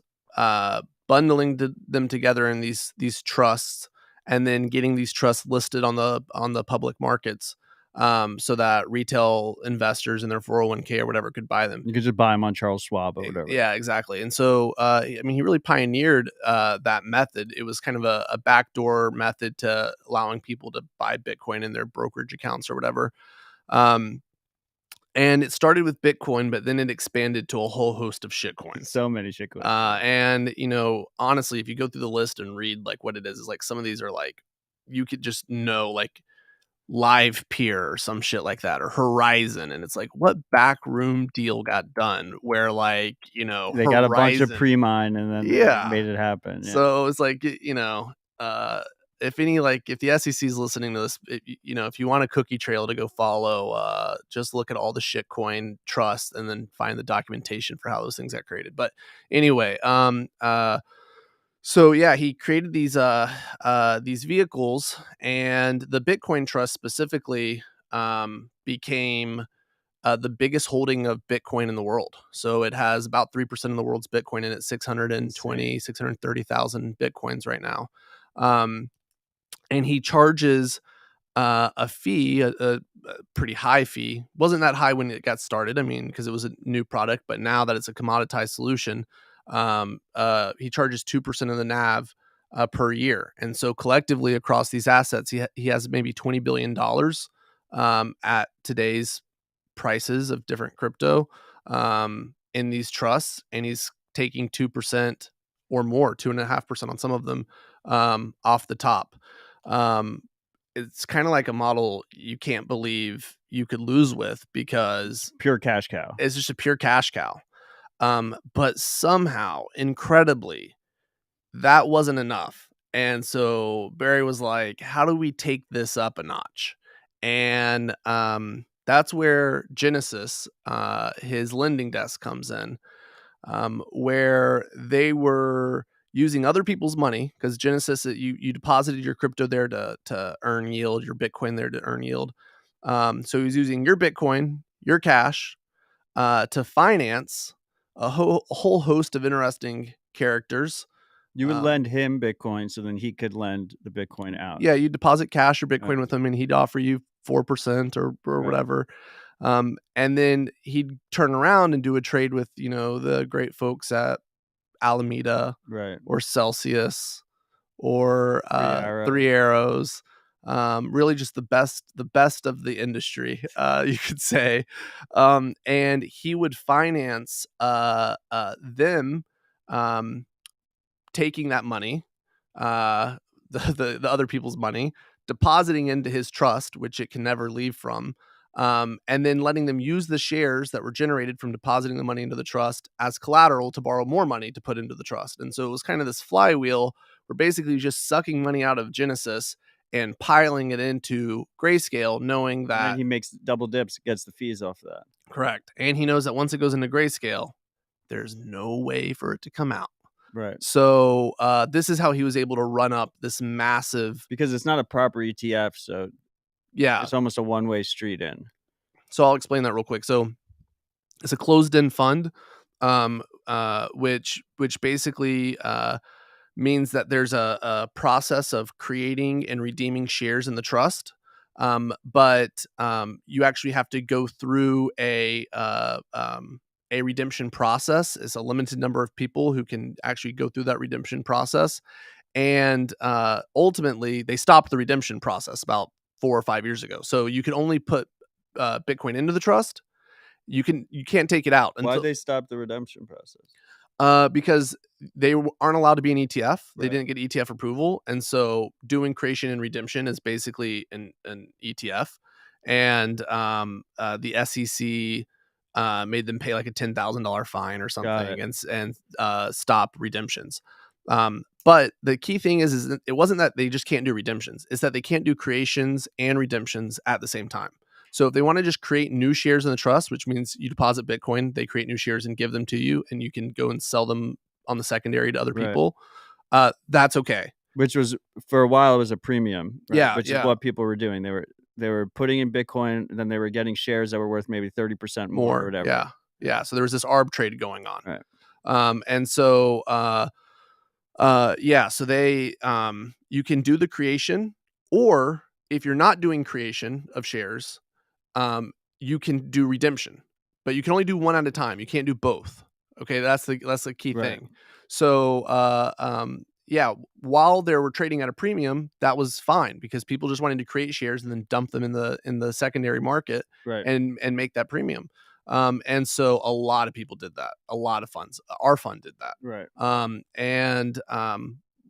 bundling them together in these trusts, and then getting these trusts listed on the public markets, so that retail investors in their 401k or whatever could buy them. You could just buy them on Charles Schwab or whatever. Yeah, exactly. And so, I mean, he really pioneered that method. It was kind of a backdoor method to allowing people to buy Bitcoin in their brokerage accounts or whatever. Um, and it started with Bitcoin, but then it expanded to a whole host of shitcoins. So many shitcoins. And honestly, if you go through the list and read like what it is like some of these are like you could just know like Live Peer or some shit like that, or Horizon, and it's like what backroom deal got done where like They got a bunch of Horizon. pre-mine and then they made it happen. Yeah. So it's like if the SEC is listening to this, if you want a cookie trail to go follow, just look at all the shitcoin trusts and then find the documentation for how those things got created. But anyway, so yeah, he created these vehicles, and the Bitcoin Trust specifically became the biggest holding of Bitcoin in the world. So it has about 3% of the world's Bitcoin in it, 630,000 Bitcoins right now. And he charges a fee, a pretty high fee. Wasn't that high when it got started. I mean, because it was a new product, but now that it's a commoditized solution, he charges 2% of the NAV per year. And so collectively across these assets, he has maybe $20 billion at today's prices of different crypto in these trusts, and he's taking 2% or more, 2.5% on some of them off the top. It's kind of like a model you can't believe you could lose with because Pure cash cow. it's just a pure cash cow. But somehow, incredibly, that wasn't enough. And so Barry was like, how do we take this up a notch? And that's where Genesis, his lending desk, comes in, where they were using other people's money, because Genesis, you deposited your crypto there to earn yield, your Bitcoin there to earn yield. So he was using your Bitcoin, your cash, to finance a whole host of interesting characters. You would lend him Bitcoin so then he could lend the Bitcoin out. Yeah, you deposit cash or Bitcoin with him, and he'd offer you 4% or whatever. And then he'd turn around and do a trade with, the great folks at Alameda, Right. or Celsius, or Three Three Arrows. Really just the best of the industry, you could say. And he would finance them taking that money, the other people's money, depositing into his trust, which it can never leave from, and then letting them use the shares that were generated from depositing the money into the trust as collateral to borrow more money to put into the trust. And so it was kind of this flywheel where basically just sucking money out of Genesis and piling it into Grayscale, knowing that, and he makes double dips, gets the fees off of that. Correct. And he knows that once it goes into Grayscale, there's no way for it to come out. Right. So this is how he was able to run up this massive, because it's not a proper ETF, so yeah, it's almost a one-way street in. So I'll explain that real quick. So it's a closed-end fund, which basically means that there's a process of creating and redeeming shares in the trust. But you actually have to go through a redemption process. It's a limited number of people who can actually go through that redemption process. And ultimately, they stopped the redemption process about 4 or 5 years ago. So you can only put Bitcoin into the trust. You can't take it out. Why did they stop the redemption process? Because they aren't allowed to be an ETF. They Right. didn't get ETF approval. And so doing creation and redemption is basically an ETF. And the SEC made them pay like a $10,000 fine or something and stop redemptions. But the key thing is that it wasn't that they just can't do redemptions. It's that they can't do creations and redemptions at the same time. So if they want to just create new shares in the trust, which means you deposit Bitcoin, they create new shares and give them to you, and you can go and sell them on the secondary to other people, that's okay. Which was, for a while, it was a premium. Right? Yeah. Which is what people were doing. They were putting in Bitcoin, and then they were getting shares that were worth maybe 30% more or whatever. Yeah. So there was this arb trade going on. Right. And so, so they, you can do the creation, or if you're not doing creation of shares, you can do redemption, but you can only do one at a time. You can't do both. Okay. That's the key thing. So, while they were trading at a premium, that was fine because people just wanted to create shares and then dump them in the secondary market, and make that premium. And so a lot of people did that. A lot of funds, our fund did that. Right. And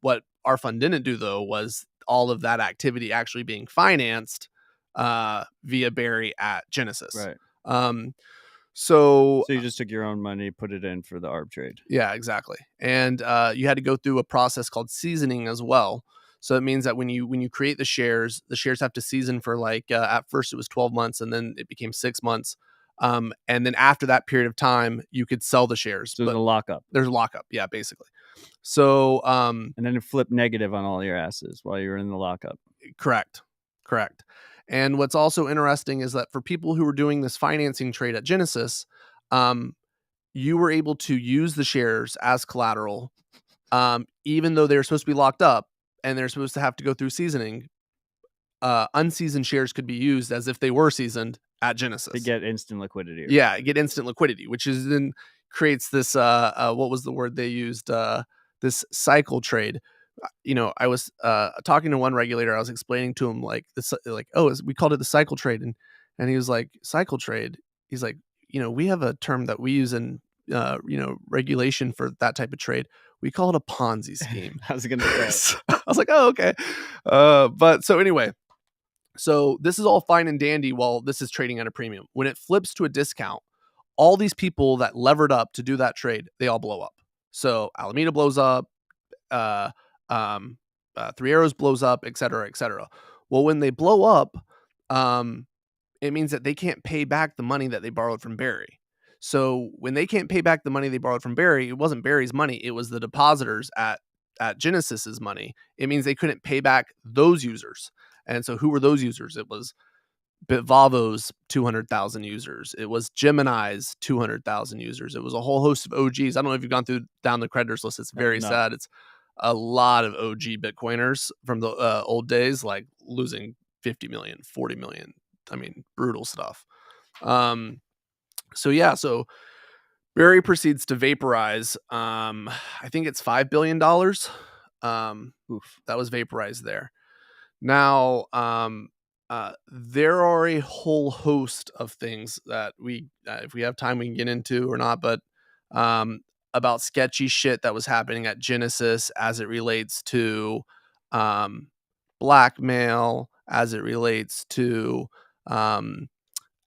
what our fund didn't do though was all of that activity actually being financed via Barry at Genesis. Right. So you just took your own money, put it in for the arb trade. Yeah, exactly. And you had to go through a process called seasoning as well. So it means that when you create the shares have to season for like at first it was 12 months, and then it became 6 months. And then after that period of time, you could sell the shares. So there's a lockup. There's a lockup, yeah, basically. So and then it flipped negative on all your asses while you were in the lockup. Correct. And what's also interesting is that for people who were doing this financing trade at Genesis, you were able to use the shares as collateral, even though they're supposed to be locked up and they're supposed to have to go through seasoning. Unseasoned shares could be used as if they were seasoned at Genesis to get instant liquidity. Yeah, get instant liquidity, which is then creates this what was the word they used? This cycle trade. I was talking to one regulator. I was explaining to him like this, we called it the cycle trade, and he was like, cycle trade. He's like, we have a term that we use in regulation for that type of trade. We call it a Ponzi scheme. I was gonna say. I was like, oh, okay. But so anyway, so this is all fine and dandy while this is trading at a premium. When it flips to a discount, all these people that levered up to do that trade, they all blow up. So Alameda blows up, Three Arrows blows up, et cetera, et cetera. Well, when they blow up, it means that they can't pay back the money that they borrowed from Barry. So when they can't pay back the money they borrowed from Barry, it wasn't Barry's money, it was the depositors at Genesis's money. It means they couldn't pay back those users. And so who were those users? It was Bitvavo's 200,000 users. It was Gemini's 200,000 users. It was a whole host of OGs. I don't know if you've gone down the creditors list. It's very sad. It's a lot of OG Bitcoiners from the old days, like losing 50 million, 40 million. I mean, brutal stuff. So Barry proceeds to vaporize. I think it's $5 billion. That was vaporized there. Now, there are a whole host of things that we, if we have time, we can get into or not, but about sketchy shit that was happening at Genesis as it relates to blackmail, as it relates to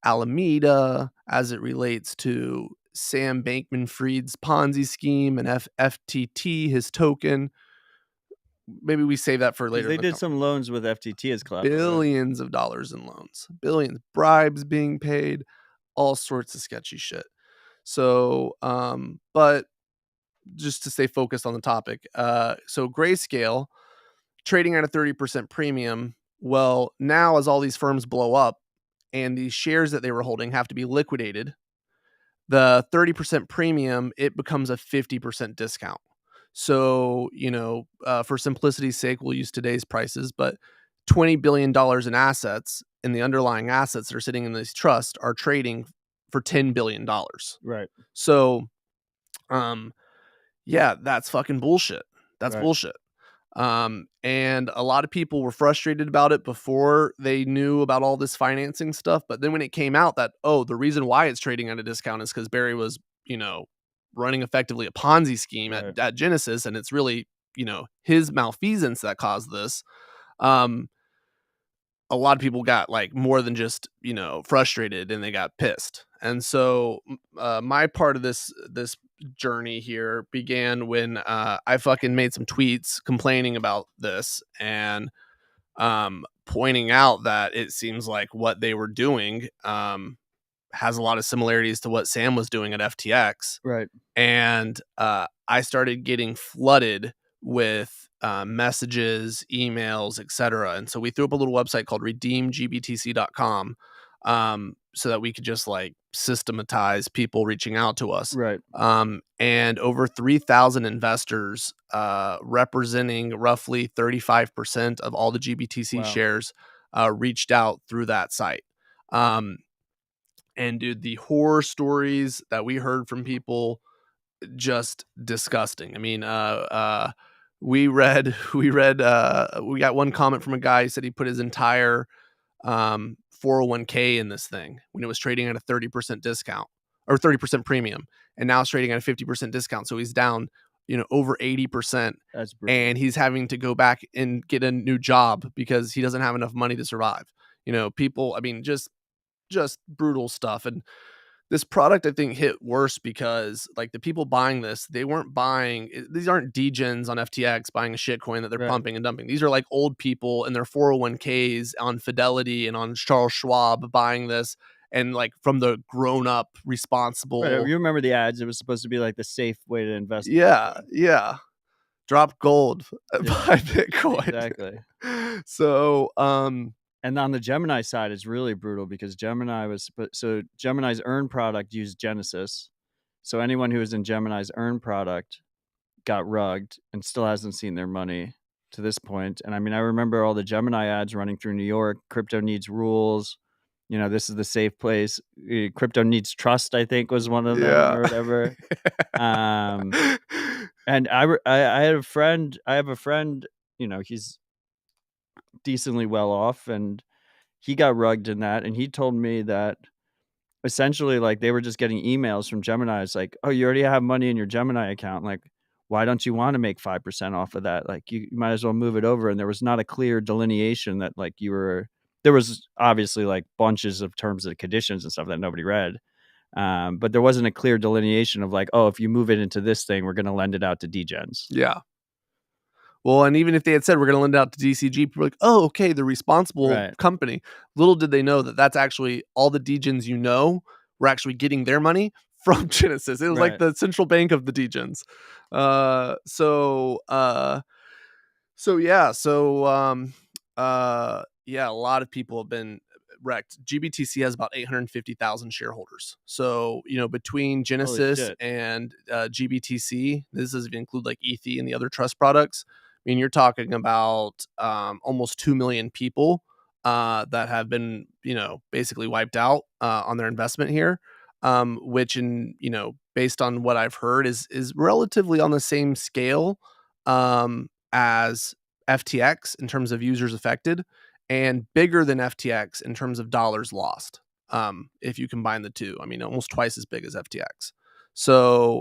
Alameda, as it relates to Sam Bankman-Fried's Ponzi scheme and FTT, his token. Maybe we save that for later. They did some loans with FTT as collateral. Billions of dollars in loans, billions, bribes being paid, all sorts of sketchy shit. So, but just to stay focused on the topic, so Grayscale trading at a 30% premium. Well, now as all these firms blow up and these shares that they were holding have to be liquidated, the 30% premium, it becomes a 50% discount. So, for simplicity's sake, we'll use today's prices, but $20 billion in assets and the underlying assets that are sitting in these trusts are trading for $10 billion. Right. So, yeah, that's fucking bullshit. That's Right. bullshit. And a lot of people were frustrated about it before they knew about all this financing stuff. But then when it came out that, the reason why it's trading at a discount is because Barry was, running effectively a Ponzi scheme at Genesis, and it's really, his malfeasance that caused this. A lot of people got like more than just, frustrated, and they got pissed. And so my part of this journey here began when I fucking made some tweets complaining about this and pointing out that it seems like what they were doing has a lot of similarities to what Sam was doing at FTX. Right. And I started getting flooded with messages, emails, etc. And so we threw up a little website called redeemgbtc.com so that we could just like systematize people reaching out to us. Right. And over 3,000 investors representing roughly 35% of all the GBTC shares reached out through that site. And dude, the horror stories that we heard from people, just disgusting. I mean, we got one comment from a guy who said he put his entire 401k in this thing when it was trading at a 30% discount or 30% premium, and now it's trading at a 50% discount. So he's down, over 80%. That's brutal. And he's having to go back and get a new job because he doesn't have enough money to survive. People, I mean, just brutal stuff. And this product, I think, hit worse because like the people buying this, they weren't buying, these aren't degens on FTX buying a shit coin that they're pumping and dumping. These are like old people in their 401ks on Fidelity and on Charles Schwab buying this, and like from the grown up responsible. Right. You remember the ads? It was supposed to be like the safe way to invest. Yeah. Drop gold, buy Bitcoin. Exactly. So, and on the Gemini side, it's really brutal because Gemini's earn product used Genesis. So anyone who was in Gemini's earn product got rugged and still hasn't seen their money to this point. And I mean, I remember all the Gemini ads running through New York. Crypto needs rules. This is the safe place. Crypto needs trust, I think, was one of them or whatever. And I have a friend, he's decently well off, and he got rugged in that, and he told me that essentially like they were just getting emails from Gemini. It's like, oh, you already have money in your Gemini account, like why don't you want to make 5% off of that? Like you might as well move it over. And there was not a clear delineation that like there was obviously like bunches of terms and conditions and stuff that nobody read. But there wasn't a clear delineation of like, oh, if you move it into this thing, we're going to lend it out to degens. Yeah. Well, and even if they had said we're going to lend it out to DCG, people were like, oh, okay, the responsible Right. company. Little did they know that that's actually all the degens were actually getting their money from Genesis. It was like Right. the central bank of the degens. Yeah, a lot of people have been wrecked. GBTC has about 850,000 shareholders. So, between Genesis shit. and GBTC, this doesn't even include like ETH and the other trust products. I mean, you're talking about almost 2 million people that have been, basically wiped out on their investment here, which based on what I've heard is relatively on the same scale as FTX in terms of users affected, and bigger than FTX in terms of dollars lost. If you combine the two, I mean, almost twice as big as FTX. So,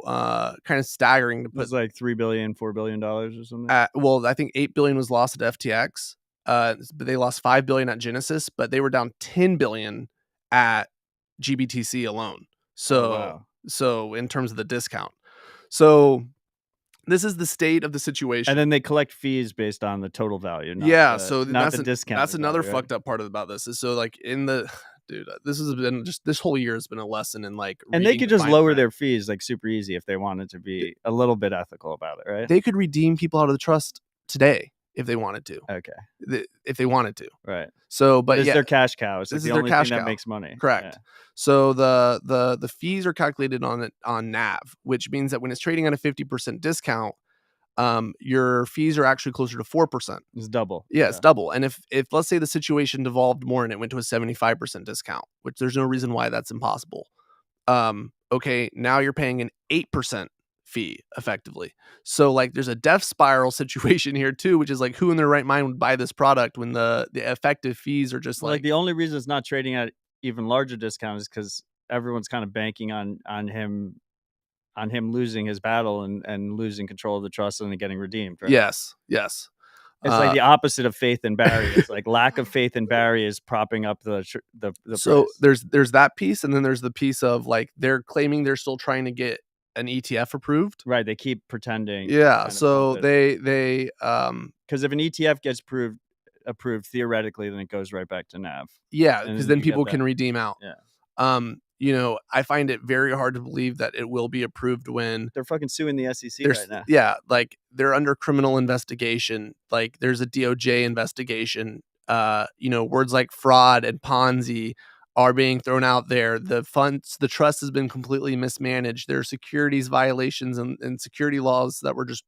kind of staggering to It was put. like $3 billion, $4 billion or something. Well, I think 8 billion was lost at FTX, but they lost 5 billion at Genesis, but they were down 10 billion at GBTC alone. So, wow. So in terms of the discount, so this is the state of the situation. And then they collect fees based on the total value. So not the discount. That's another fucked up part about this. Is so like dude, this has been this whole year has been a lesson in like, and they could just lower their fees like super easy if they wanted to be a little bit ethical about it, right? They could redeem people out of the trust today if they wanted to. Okay. If they wanted to. Right. So, but this is their cash cow. It's like the only thing that makes money. Correct. Yeah. So the fees are calculated on NAV, which means that when it's trading at a 50% discount, your fees are actually closer to 4%. It's double. Yeah, it's double. And if let's say the situation devolved more and it went to a 75% discount, which there's no reason why that's impossible. Okay, now you're paying an 8% fee effectively. So like there's a death spiral situation here too, which is like, who in their right mind would buy this product when the effective fees are just like the only reason it's not trading at even larger discount is because everyone's kind of banking on him losing his battle and losing control of the trust and getting redeemed, right? Yes. It's like the opposite of faith in Barry. It's like lack of faith in Barry is propping up the so price. There's that piece, and then there's the piece of like they're claiming they're still trying to get an ETF approved. Right, they keep pretending. Yeah, so they because if an ETF gets approved theoretically, then it goes right back to NAV. Yeah, because then people can redeem out. Yeah. I find it very hard to believe that it will be approved when they're fucking suing the SEC right now. Yeah, like they're under criminal investigation. Like there's a DOJ investigation. Words like fraud and Ponzi are being thrown out there. The trust has been completely mismanaged. There are securities violations and security laws that were just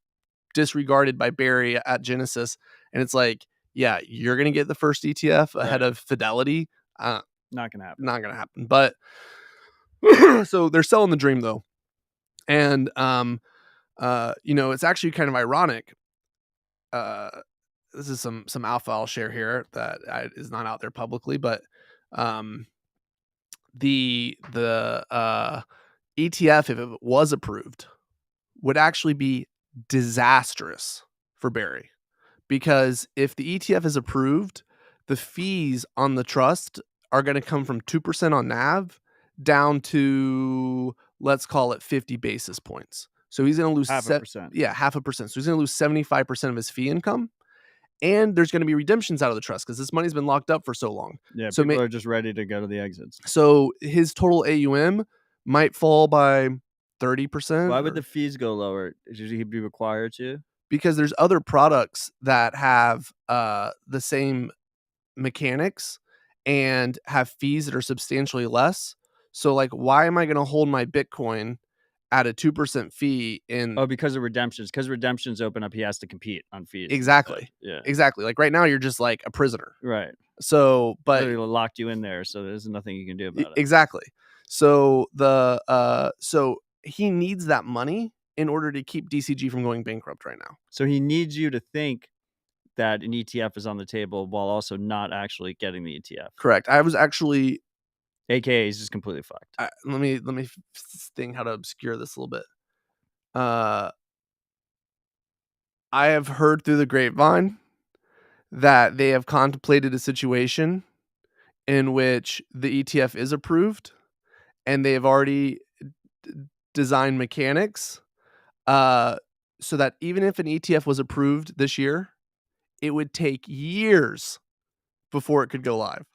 disregarded by Barry at Genesis. And it's like, yeah, you're going to get the first ETF ahead of Fidelity. Not gonna happen. But so they're selling the dream though, and it's actually kind of ironic. This is some alpha I'll share here that is not out there publicly, but the ETF, if it was approved, would actually be disastrous for Barry, because if the ETF is approved, the fees on the trust are going to come from 2% on NAV down to, let's call it 50 basis points. So he's going to lose 0.5%. Yeah, 0.5%. So he's going to lose 75% of his fee income. And there's going to be redemptions out of the trust because this money's been locked up for so long. Yeah, so people are just ready to go to the exits. So his total AUM might fall by 30%. Why would the fees go lower? Should he be required to? Because there's other products that have the same mechanics and have fees that are substantially less. So like, why am I going to hold my Bitcoin at a 2% fee because of redemptions? Because redemptions open up, he has to compete on fees. Exactly. Yeah. Exactly. Like right now you're just like a prisoner. Right. So, but they locked you in there, so there's nothing you can do about it. Exactly. So so he needs that money in order to keep DCG from going bankrupt right now. So he needs you to think that an ETF is on the table while also not actually getting the ETF. Correct. I was actually, AKA he's just completely fucked. Let me think how to obscure this a little bit. I have heard through the grapevine that they have contemplated a situation in which the ETF is approved and they have already designed mechanics so that even if an ETF was approved this year, it would take years before it could go live.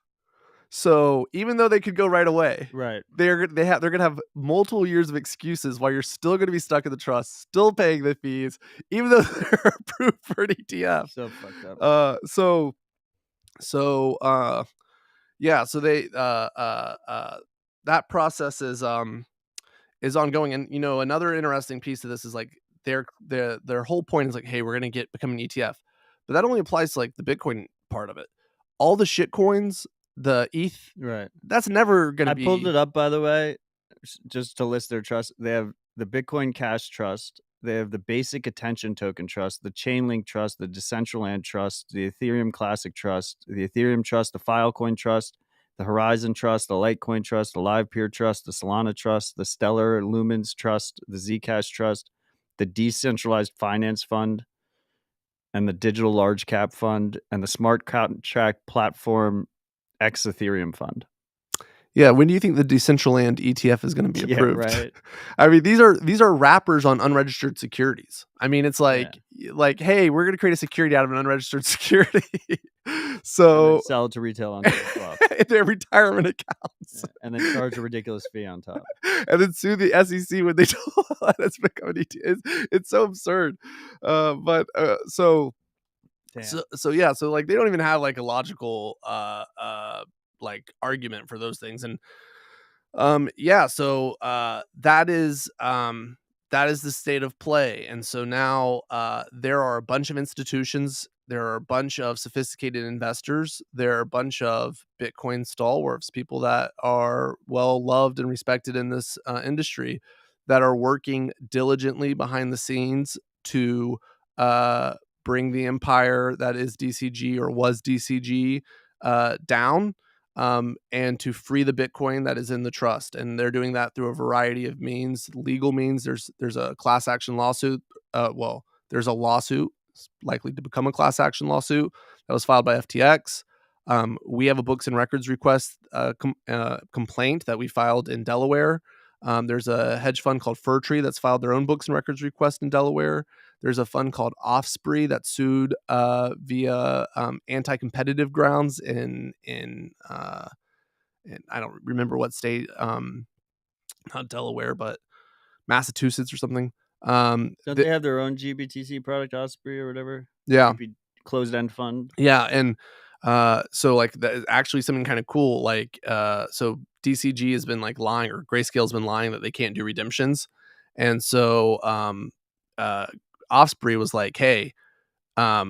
So even though they could go right away, Right. they're gonna have multiple years of excuses why you're still gonna be stuck in the trust, still paying the fees, even though they're approved for an ETF. So fucked up. Yeah, so they that process is ongoing. And another interesting piece of this is like their whole point is like, hey, we're gonna become an ETF, but that only applies to like the Bitcoin part of it. All the shit coins, the ETH, Right. that's never gonna I be. pulled it up, by the way, just to list their trust. They have the Bitcoin Cash Trust. They have the Basic Attention Token Trust, the Chainlink Trust, the Decentraland Trust, the Ethereum Classic Trust, the Ethereum Trust, the Filecoin Trust, the Horizon Trust, the Litecoin Trust, the LivePeer Trust, the Solana Trust, the Stellar Lumens Trust, the Zcash Trust, the Decentralized Finance Fund, and the Digital Large Cap Fund, and the Smart Contract Platform X Ethereum Fund. Yeah, when do you think the Decentraland ETF is going to be approved? Yeah, right. I mean, these are wrappers on unregistered securities. I mean, it's like hey, we're going to create a security out of an unregistered security. So sell it to retail on swap. their retirement accounts. And then charge a ridiculous fee on top. And then sue the SEC when they don't let us become an ETF. It's so absurd. So like they don't even have like a logical like argument for those things. And that is the state of play. And so now there are a bunch of institutions, there are a bunch of sophisticated investors, there are a bunch of Bitcoin stalwarts, people that are well loved and respected in this industry, that are working diligently behind the scenes to bring the empire that is DCG or was DCG down, and to free the Bitcoin that is in the trust. And they're doing that through a variety of means, legal means. There's a class action lawsuit. There's a lawsuit likely to become a class action lawsuit that was filed by FTX. We have a books and records request complaint that we filed in Delaware. There's a hedge fund called Fir Tree that's filed their own books and records request in Delaware. There's a fund called Offspree that sued via anti-competitive grounds in I don't remember what state, not Delaware, but Massachusetts or something. Don't they have their own GBTC product, Osprey or whatever? Yeah. Closed end fund. Yeah, and so like that is actually something kind of cool. Like so DCG has been like lying, or Grayscale's been lying that they can't do redemptions, and so Osprey was like, hey, not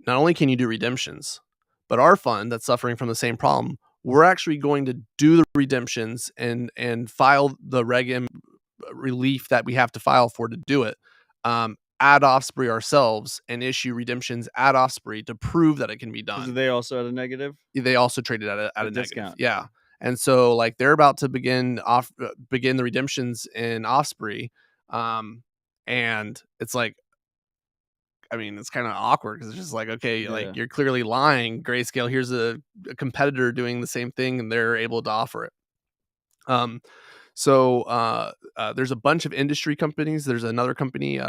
only can you do redemptions, but our fund that's suffering from the same problem, we're actually going to do the redemptions and file the Reg M relief that we have to file for to do it. At Osprey ourselves and issue redemptions at Osprey to prove that it can be done. So they also at a negative? They also traded at a discount. Negative. Yeah. And so like they're about to begin the redemptions in Osprey. And it's like, I mean, it's kind of awkward because it's just like, okay, like you're clearly lying. Grayscale, here's a competitor doing the same thing and they're able to offer it. So there's a bunch of industry companies. There's another company,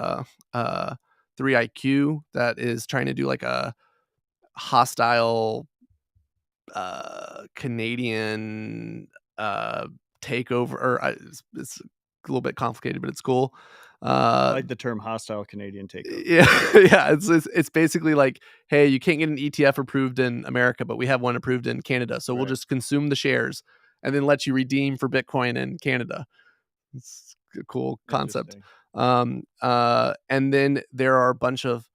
3IQ, that is trying to do like a hostile Canadian takeover. Or it's a little bit complicated, but it's cool. I like the term hostile Canadian takeover. Yeah. It's basically like, hey, you can't get an ETF approved in America, but we have one approved in Canada. So we'll just consume the shares and then let you redeem for Bitcoin in Canada. It's a cool concept. And then there are a bunch of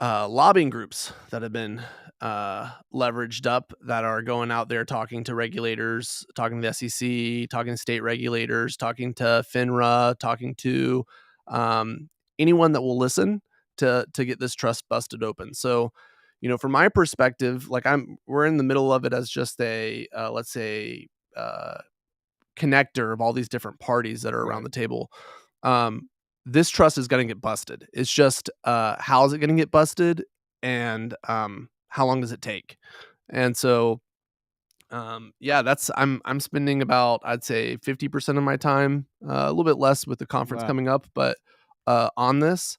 lobbying groups that have been leveraged up, that are going out there talking to regulators, talking to the SEC, talking to state regulators, talking to FINRA, talking to anyone that will listen to get this trust busted open. So, from my perspective, like we're in the middle of it as just a let's say connector of all these different parties that are around the table. This trust is going to get busted. It's just how is it going to get busted, and how long does it take? And so Yeah, I'm spending about, I'd say, 50% of my time, a little bit less with the conference Wow. coming up, but on this,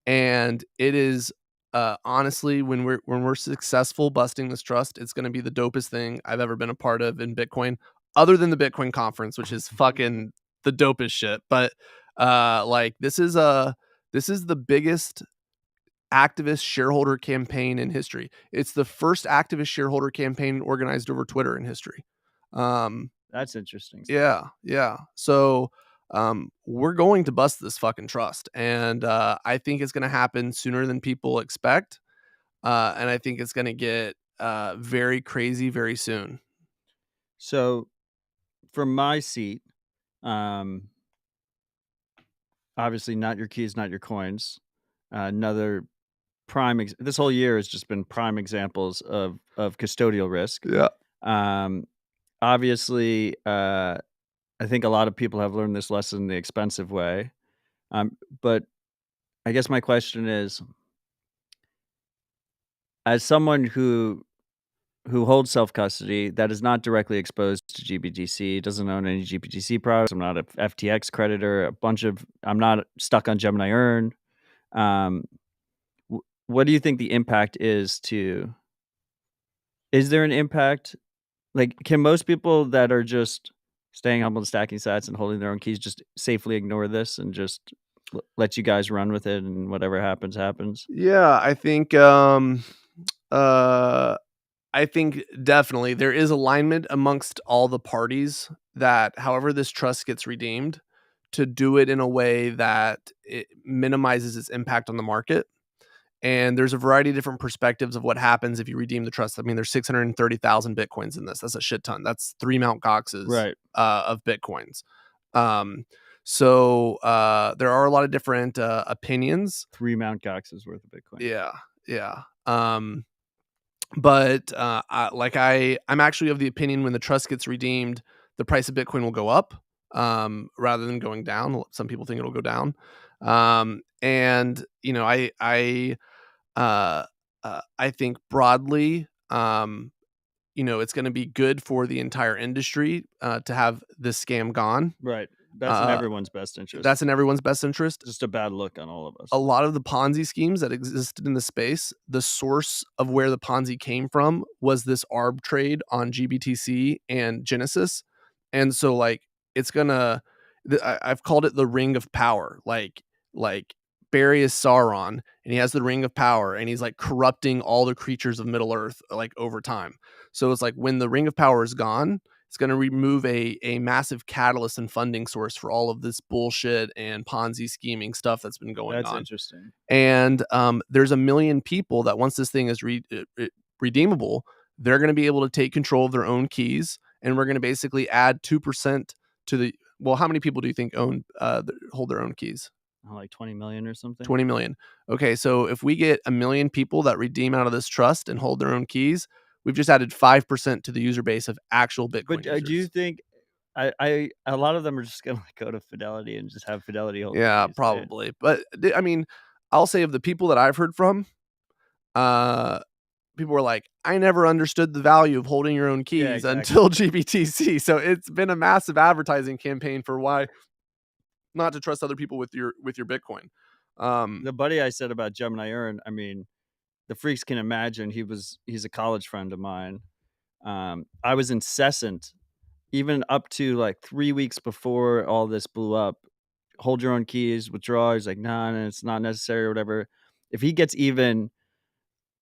and it is honestly, when we're successful busting this trust, it's going to be the dopest thing I've ever been a part of in Bitcoin, other than the Bitcoin conference, which is fucking the dopest shit. But like this is the biggest activist shareholder campaign in history. It's the first activist shareholder campaign organized over Twitter in history. That's interesting. Yeah, yeah. So we're going to bust this fucking trust, and I think it's going to happen sooner than people expect, and I think it's going to get very crazy very soon. So, from my seat, um, obviously not your keys, not your coins. Another this whole year has just been prime examples of custodial risk. Yeah. Um, obviously, I think a lot of people have learned this lesson the expensive way. But I guess my question is, as someone who holds self custody that is not directly exposed to GBTC, doesn't own any GBTC products. I'm not a FTX creditor. I'm not stuck on Gemini Earn. Um, what do you think the impact is to? Is there an impact? Like, can most people that are just staying humble and stacking sats and holding their own keys just safely ignore this and just let you guys run with it and whatever happens happens? Yeah, uh I think definitely there is alignment amongst all the parties that however this trust gets redeemed, to do it in a way that it minimizes its impact on the market. And there's a variety of different perspectives of what happens if you redeem the trust. I mean, there's 630,000 Bitcoins in this. That's a shit ton. That's 3 Mount Goxes Right. of Bitcoins. So there are a lot of different opinions. 3 Mount Gox's worth of Bitcoin. Yeah, yeah. But I'm actually of the opinion when the trust gets redeemed, the price of Bitcoin will go up rather than going down. Some people think it'll go down. And uh, I think broadly, it's going to be good for the entire industry to have this scam gone. Right. That's in everyone's best interest. That's in everyone's best interest. Just a bad look on all of us. A lot of the Ponzi schemes that existed in the space, the source of where the Ponzi came from was this arb trade on GBTC and Genesis. And so like it's gonna I've called it the ring of power. Like Barry is Sauron and he has the ring of power and he's like corrupting all the creatures of Middle Earth like over time. So it's like when the ring of power is gone, it's going to remove a massive catalyst and funding source for all of this bullshit and Ponzi scheming stuff that's been going on. That's interesting. And there's a million people that once this thing is redeemable, they're going to be able to take control of their own keys, and we're going to basically add 2% to the. Well, how many people do you think hold their own keys? Like 20 million or something. 20 million. Okay, so if we get a million people that redeem out of this trust and hold their own keys, we've just added 5% to the user base of actual Bitcoin But do you think a lot of them are just gonna go to Fidelity and just have Fidelity hold? Yeah, probably. Right? But I mean, I'll say of the people that I've heard from, people were like, I never understood the value of holding your own keys until GBTC. So it's been a massive advertising campaign for why not to trust other people with your Bitcoin. The buddy I said about Gemini Earn, I mean, the freaks can imagine. He's a college friend of mine. I was incessant, even up to like 3 weeks before all this blew up. Hold your own keys, withdraw. He's like, nah, it's not necessary or whatever. If he gets even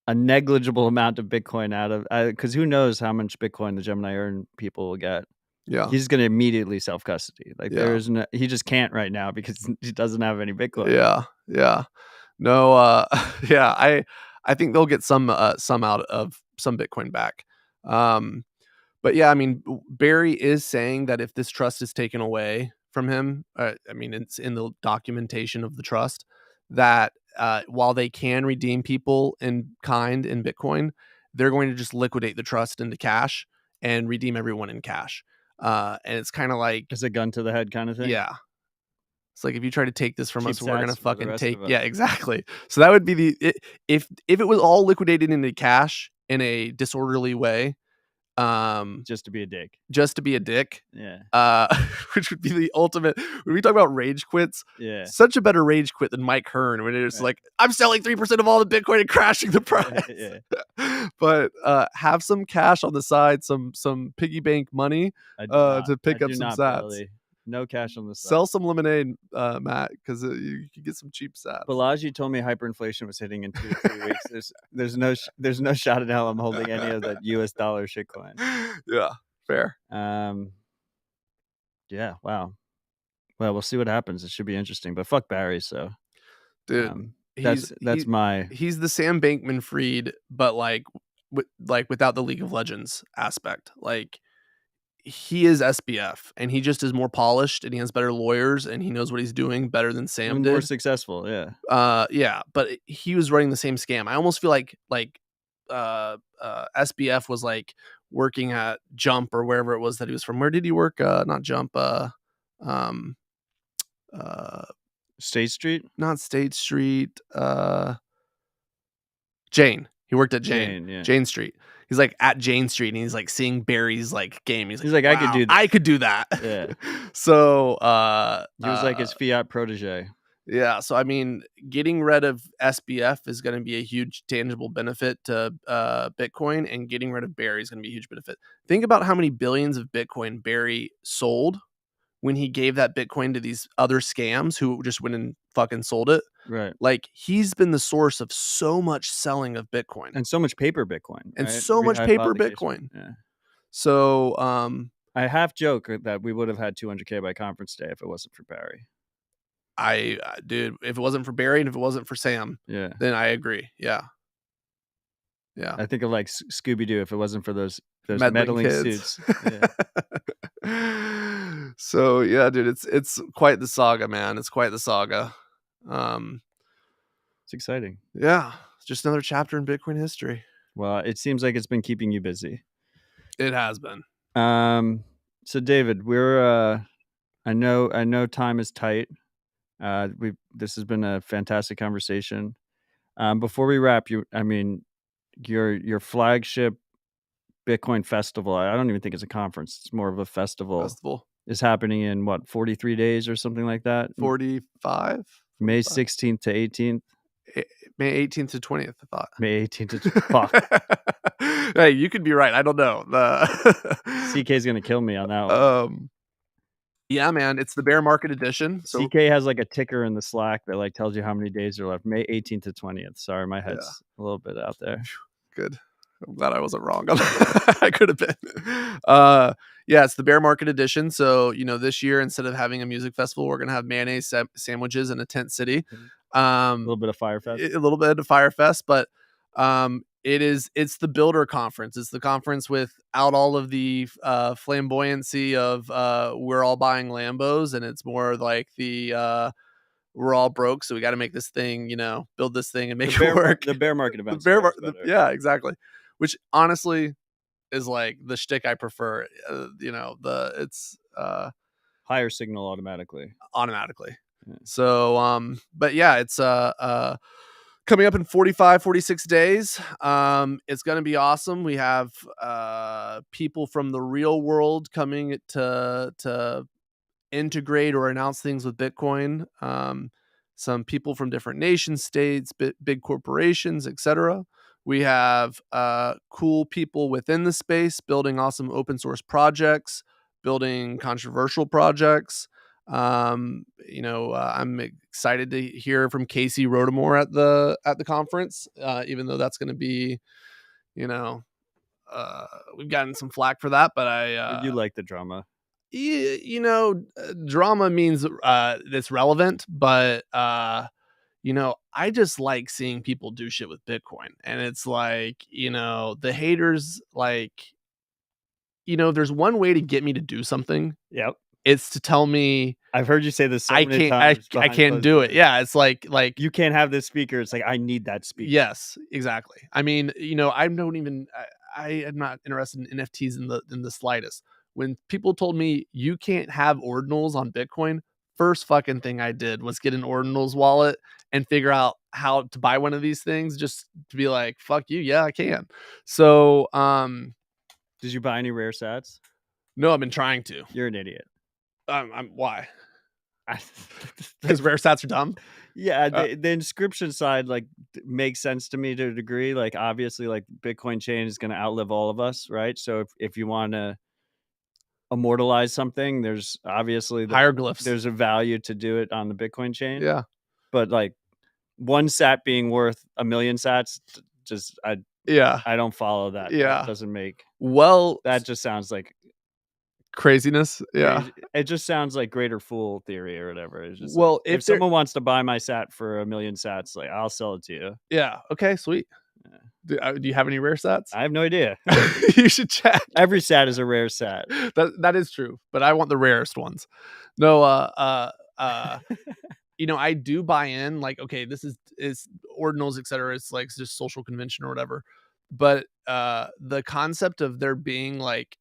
a negligible amount of Bitcoin out of, because who knows how much Bitcoin the Gemini Earn people will get. Yeah, he's going to immediately self custody. Like there's no, he just can't right now because he doesn't have any Bitcoin. Yeah. No, yeah, I think they'll get some out of some Bitcoin back. But yeah, I mean, Barry is saying that if this trust is taken away from him, I mean, it's in the documentation of the trust that while they can redeem people in kind in Bitcoin, they're going to just liquidate the trust into cash and redeem everyone in cash. And it's kind of like it's a gun to the head kind of thing. Yeah. It's like, if you try to take this from us, we're gonna fucking take. Yeah, exactly. So that would be if it was all liquidated into cash in a disorderly way, Just to be a dick. Just to be a dick. Yeah. Which would be the ultimate. When we talk about rage quits, Yeah. such a better rage quit than Mike Hearn, when it's like, I'm selling 3% of all the Bitcoin and crashing the price. Yeah. But have some cash on the side, some piggy bank money to pick up some sats. Billy. No cash on the side. Sell some lemonade, Matt, because you can get some cheap sats. Balaji told me hyperinflation was hitting in 2 to 3 weeks. There's no shot in hell I'm holding any of that US dollar shitcoin. Yeah, fair. Yeah, wow. Well, we'll see what happens. It should be interesting. But fuck Barry, so dude, he's the Sam Bankman-Fried, but like without the League of Legends aspect. Like, he is SBF, and he just is more polished, and he has better lawyers, and he knows what he's doing better than Sam did. More successful, yeah. Yeah, but he was running the same scam. I almost feel like SBF was like working at Jump or wherever it was that he was from. Where did he work? Not Jump. State Street? Not State Street. Jane. He worked at Jane Street. He's like at Jane Street, and he's like seeing Barry's like game. He's like, wow, I could do that. Yeah. So he was like his fiat protege. Yeah. So I mean, getting rid of SBF is going to be a huge tangible benefit to Bitcoin, and getting rid of Barry is going to be a huge benefit. Think about how many billions of Bitcoin Barry sold when he gave that Bitcoin to these other scams who just went and fucking sold it. Right. Like, he's been the source of so much selling of Bitcoin. And so much paper Bitcoin. And so much paper Bitcoin. Yeah. So I half joke that we would have had 200K by conference day if it wasn't for Barry. Dude, if it wasn't for Barry and if it wasn't for Sam, then I agree. Yeah. I think of like Scooby-Doo if it wasn't for those meddling suits. Yeah. So yeah, dude, it's quite the saga, man. It's quite the saga. It's exciting. Yeah, it's just another chapter in Bitcoin history. Well, it seems like it's been keeping you busy. It has been. So David, we're I know time is tight. This has been a fantastic conversation. Before we wrap, your flagship Bitcoin festival, I don't even think it's a conference, it's more of a festival, is happening in 43 days or something like that? 45? May 16th to 18th? May 18th to 20th, I thought. May 18th to fuck. Hey, you could be right. I don't know. CK's gonna kill me on that one. Yeah, man, it's the bear market edition. So CK has like a ticker in the Slack that like tells you how many days are left. May 18th to 20th. Sorry, my head's a little bit out there. Good. I'm glad I wasn't wrong. I could have been. Yeah, it's the bear market edition. So, this year, instead of having a music festival, we're going to have mayonnaise sandwiches in a tent city. A little bit of Firefest. A little bit of Firefest, but it's the builder conference. It's the conference without all of the flamboyancy of we're all buying Lambos, and it's more like the we're all broke, so we got to make this thing, build this thing and make it work. The bear market event. Yeah, exactly. Which honestly is like the shtick I prefer. It's higher signal automatically. Yeah. So, but yeah, it's coming up in 46 days. It's going to be awesome. We have people from the real world coming to integrate or announce things with Bitcoin. Some people from different nation states, big corporations, etc. We have cool people within the space building awesome open source projects, building controversial projects. I'm excited to hear from Casey Rodamore at the conference, even though that's going to be, we've gotten some flack for that, but you like the drama. Drama means it's relevant, but I just like seeing people do shit with Bitcoin. And it's like, the haters, like, there's one way to get me to do something. Yep. It's to tell me, I've heard you say this so many times. I can't do it. Yeah. It's like you can't have this speaker. It's like, I need that speaker. Yes, exactly. I mean, I am not interested in NFTs in the slightest. When people told me you can't have ordinals on Bitcoin, first fucking thing I did was get an ordinals wallet and figure out how to buy one of these things, just to be like, fuck you. Yeah, I can. So, Did you buy any rare sats? No, I've been trying to. You're an idiot. Why? Because rare sats are dumb. Yeah, the inscription side like makes sense to me to a degree. Like obviously, like Bitcoin chain is going to outlive all of us, right? So if you want to immortalize something, there's obviously Hieroglyphs. there's a value to do it on the Bitcoin chain. Yeah, but like one sat being worth 1 million sats, just I don't follow that. Yeah, That doesn't make that just sounds like craziness. Yeah, crazy. It just sounds like greater fool theory or whatever. It's just well, like, if someone wants to buy my sat for 1 million sats, like I'll sell it to you. Yeah. Okay. Sweet. Yeah. Do you have any rare sats? I have no idea. You should check. Every sat is a rare sat. That is true, but I want the rarest ones. No. You know, I do buy in. Like, okay, this is ordinals, etc. It's like just social convention or whatever. But the concept of there being like,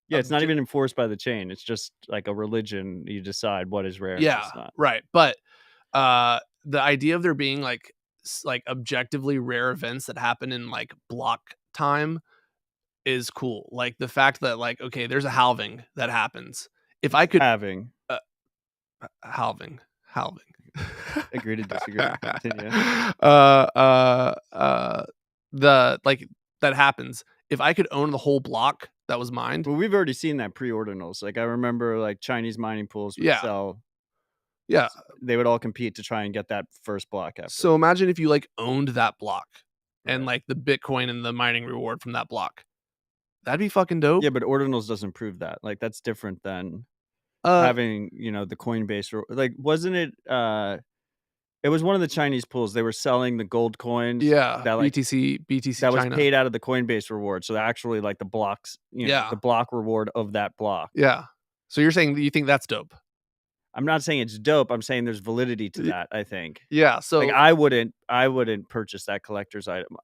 yeah, it's not even enforced by the chain. It's just like a religion. You decide what is rare. Yeah, right. But the idea of there being like objectively rare events that happen in like block time is cool. Like the fact that like, okay, there's a halving that happens. If I could halving. Agree to disagree. Continue. The like that happens. If I could own the whole block that was mined. Well, we've already seen that pre-ordinals. Like I remember like Chinese mining pools would sell. Yeah. They would all compete to try and get that first block after. So imagine if you like owned that block and like the Bitcoin and the mining reward from that block. That'd be fucking dope. Yeah, but ordinals doesn't prove that. Like that's different than having, you know, the Coinbase or like wasn't it it was one of the Chinese pools. They were selling the gold coins. Yeah, that like BTC that China. was paid out of the Coinbase reward. So actually like the blocks, you know, the block reward of that block. Yeah. So you're saying that you think that's dope? I'm not saying it's dope. I'm saying there's validity to that, I think. Yeah. So like I wouldn't purchase that collector's item.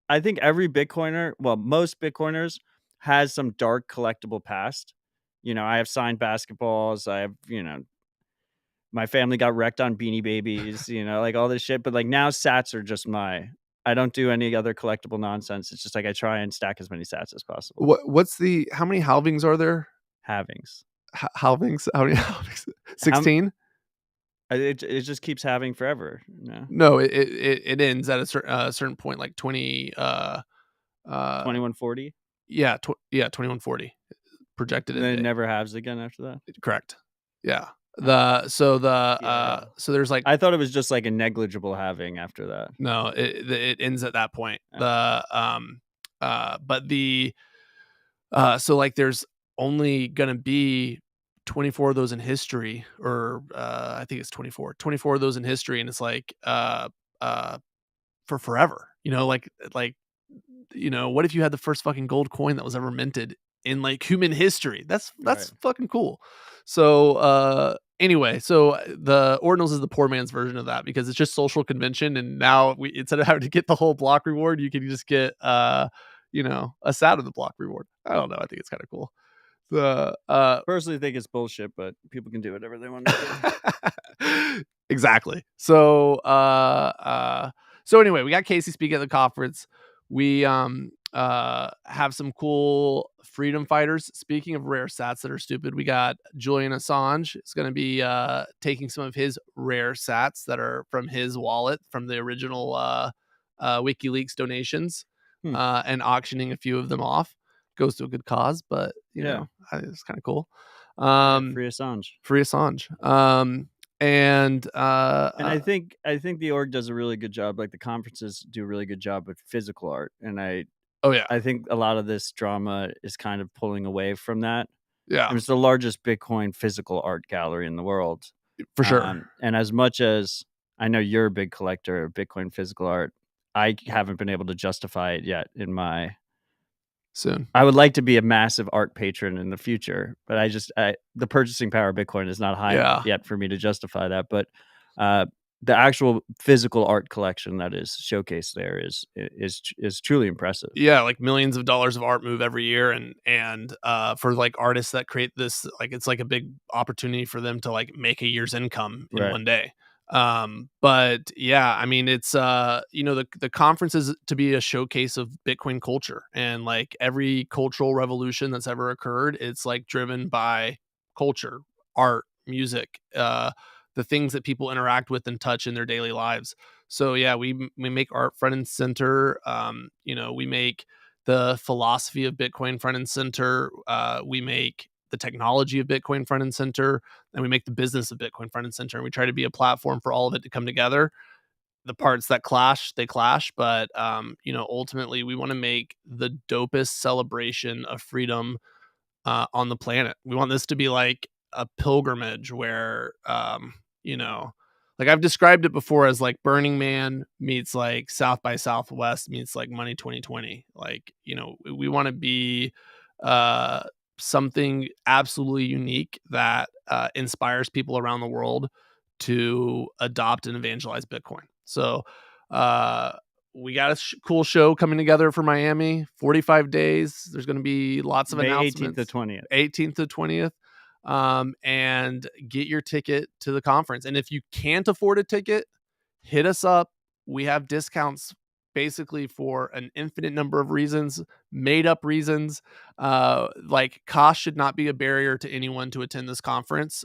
I think every Bitcoiner, well, most Bitcoiners has some dark collectible past. You know, I have signed basketballs. I have, you know, my family got wrecked on Beanie Babies, you know, like all this shit. But like now sats are just I don't do any other collectible nonsense. It's just like I try and stack as many sats as possible. How many halvings are there? Halvings. Halvings? How many halvings? 16? It just keeps having forever. No, it ends at a certain point, like 2140. Yeah, 2140 projected. And then it never halves again after that. Correct. Yeah. So there's like, I thought it was just like a negligible halving after that. No, it ends at that point. But so like there's only gonna be 24 of those in history, or I think it's 24 of those in history, and it's like for forever, you know, like you know, what if you had the first fucking gold coin that was ever minted in like human history? That's right. Fucking cool. So anyway, so the ordinals is the poor man's version of that because it's just social convention, and now instead of having to get the whole block reward, you can just get you know, a sat of the block reward. I don't know. I think it's kind of cool. Personally think it's bullshit, but people can do whatever they want to do. Exactly. So so anyway, we got Casey speaking at the conference. We have some cool freedom fighters. Speaking of rare sats that are stupid, we got Julian Assange is going to be taking some of his rare sats that are from his wallet from the original WikiLeaks donations and auctioning a few of them off. Goes to a good cause, but you know, it's kind of cool. Free Assange. And I think the org does a really good job. Like the conferences do a really good job with physical art, and I think a lot of this drama is kind of pulling away from that. Yeah, it's the largest Bitcoin physical art gallery in the world, for sure. And as much as I know you're a big collector of Bitcoin physical art, I haven't been able to justify it yet in my. Soon. I would like to be a massive art patron in the future, but the purchasing power of Bitcoin is not high enough yet for me to justify that. But the actual physical art collection that is showcased there is truly impressive. Yeah, like millions of dollars of art move every year, and for like artists that create this, like it's like a big opportunity for them to like make a year's income in one day. But yeah, I mean, it's the conference is to be a showcase of Bitcoin culture, and like every cultural revolution that's ever occurred, it's like driven by culture, art, music, the things that people interact with and touch in their daily lives. So yeah, we make art front and center. We make the philosophy of Bitcoin front and center. We make the technology of Bitcoin front and center, and we make the business of Bitcoin front and center. And we try to be a platform for all of it to come together. The parts that clash, they clash, but ultimately we want to make the dopest celebration of freedom on the planet. We want this to be like a pilgrimage where, like I've described it before as like Burning Man meets like South by Southwest meets like Money 2020. Like, we want to be uh, something absolutely unique that inspires people around the world to adopt and evangelize Bitcoin. So, uh, we got a cool show coming together for Miami. 45 days. There's going to be lots of May 18th announcements. to 20th. 18th to 20th. And get your ticket to the conference. And if you can't afford a ticket, hit us up. We have discounts basically for an infinite number of reasons, made up reasons. Like cost should not be a barrier to anyone to attend this conference.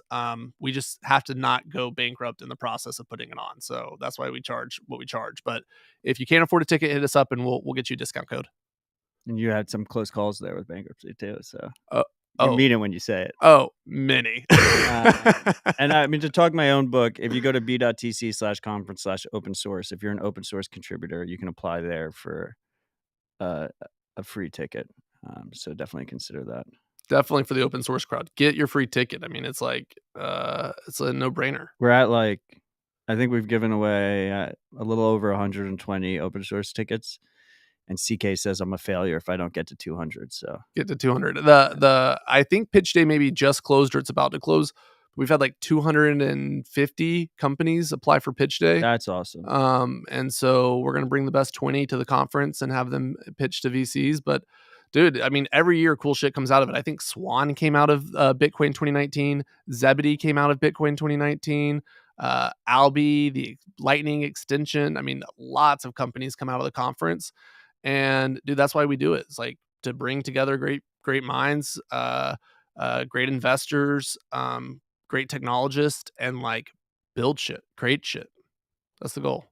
We just have to not go bankrupt in the process of putting it on. So that's why we charge what we charge. But if you can't afford a ticket, hit us up and we'll get you a discount code. And you had some close calls there with bankruptcy too, so Uh, you oh, mean it when you say it. oh, many. And I mean, to talk my own book, if you go to b.tc/conference/open source, if you're an open source contributor, you can apply there for a free ticket. So definitely consider that. Definitely for the open source crowd. Get your free ticket. I mean, it's like it's a no-brainer. We're at like, I think we've given away a little over 120 open source tickets, and CK says I'm a failure if I don't get to 200. So get to 200. The I think pitch day maybe just closed or it's about to close. We've had like 250 companies apply for pitch day. That's awesome. And so we're going to bring the best 20 to the conference and have them pitch to VCs. But dude, I mean, every year cool shit comes out of it. I think Swan came out of Bitcoin 2019. Zebedee came out of Bitcoin 2019. Albi, the Lightning extension. I mean, lots of companies come out of the conference. And dude, that's why we do it. It's like to bring together great minds, great investors, great technologists, and like build shit, create shit. That's the goal.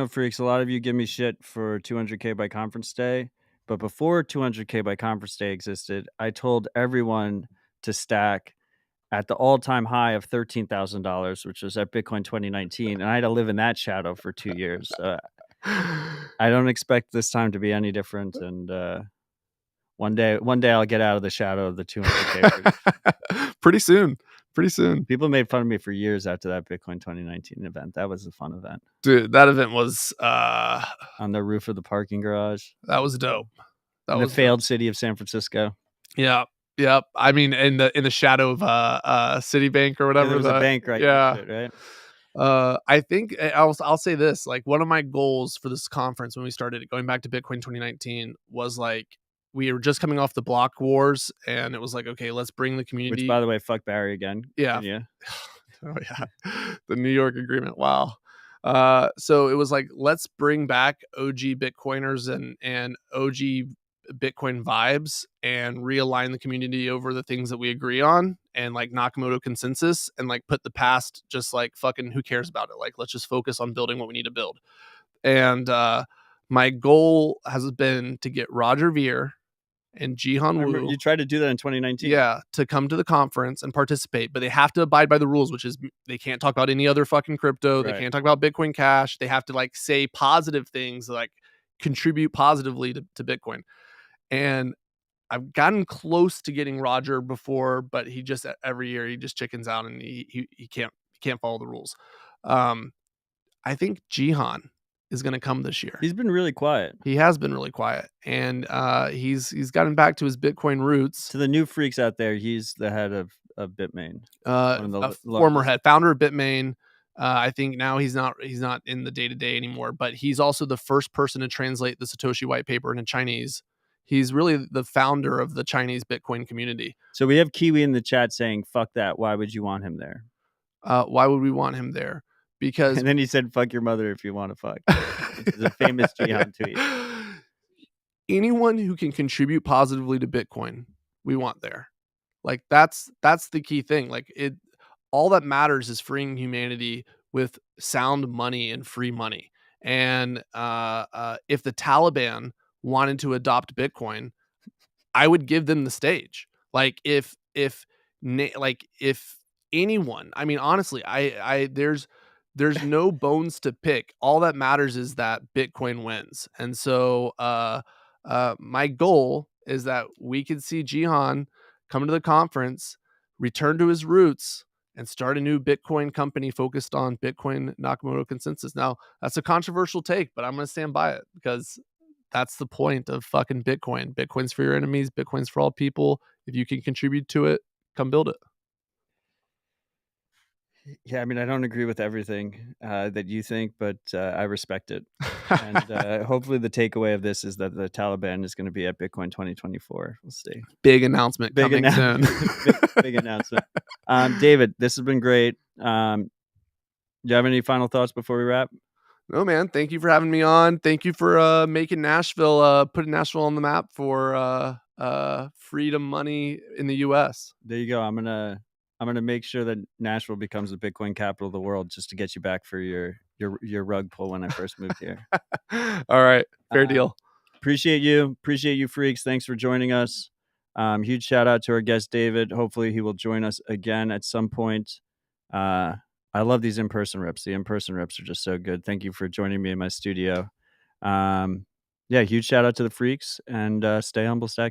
Freaks, a lot of you give me shit for 200K by conference day, but before 200K by conference day existed, I told everyone to stack at the all-time high of $13,000, which was at Bitcoin 2019, and I had to live in that shadow for 2 years. I don't expect this time to be any different, and one day I'll get out of the shadow of the 200K. Pretty soon. People made fun of me for years after that Bitcoin 2019 event. That was a fun event. Dude, that event was on the roof of the parking garage. That was dope. That was the failed city of San Francisco. Yeah. Yep. I mean, in the shadow of Citibank or whatever. Yeah, there was a bank right yeah. next to it, right? I think I'll say this, like one of my goals for this conference when we started going back to Bitcoin 2019 was like we were just coming off the block wars and it was like, okay, let's bring the community. Which, by the way, fuck Barry again. Yeah. Oh yeah. The New York agreement. Wow. So it was like, let's bring back OG Bitcoiners and OG Bitcoin vibes and realign the community over the things that we agree on and like Nakamoto consensus and like put the past just like fucking who cares about it. Like, let's just focus on building what we need to build. And my goal has been to get Roger Ver and Jihan Wu. You tried to do that in 2019. Yeah, to come to the conference and participate, but they have to abide by the rules, which is they can't talk about any other fucking crypto. Right. They can't talk about Bitcoin Cash. They have to like say positive things, like contribute positively to Bitcoin. And I've gotten close to getting Roger before, but he just every year he just chickens out and he can't follow the rules. I think Jihan is going to come this year. He's been really quiet. He has been really quiet, and he's gotten back to his Bitcoin roots. To the new freaks out there, he's the head of Bitmain, former head founder of Bitmain. I think now he's not in the day-to-day anymore, but he's also the first person to translate the Satoshi white paper into Chinese. He's really the founder of the Chinese Bitcoin community. So we have Kiwi in the chat saying, fuck that. Why would you want him there? Why would we want him there? because And then he said, "Fuck your mother if you want to fuck," which is a famous Jihan tweet. Anyone who can contribute positively to Bitcoin, we want there. Like that's the key thing. Like it all that matters is freeing humanity with sound money and free money. And if the Taliban wanted to adopt Bitcoin, I would give them the stage. Like if anyone, I mean, honestly, there's no bones to pick. All that matters is that Bitcoin wins. And so my goal is that we could see Jihan come to the conference, return to his roots, and start a new Bitcoin company focused on Bitcoin Nakamoto consensus. Now, that's a controversial take, but I'm going to stand by it because that's the point of fucking Bitcoin. Bitcoin's for your enemies. Bitcoin's for all people. If you can contribute to it, come build it. Yeah, I mean, I don't agree with everything that you think, but I respect it. And hopefully the takeaway of this is that the Taliban is going to be at Bitcoin 2024. We'll see. Big announcement Big coming soon. big announcement. David, this has been great. Do you have any final thoughts before we wrap? No, man. Thank you for having me on. Thank you for making Nashville, putting Nashville on the map for freedom money in the U.S. There you go. I'm gonna make sure that Nashville becomes the Bitcoin capital of the world just to get you back for your rug pull when I first moved here. All right, fair deal. Appreciate you, freaks. Thanks for joining us. Huge shout out to our guest David. Hopefully he will join us again at some point. I love these in-person rips. The in-person rips are just so good. Thank you for joining me in my studio. Yeah, huge shout out to the freaks, and stay humble, stack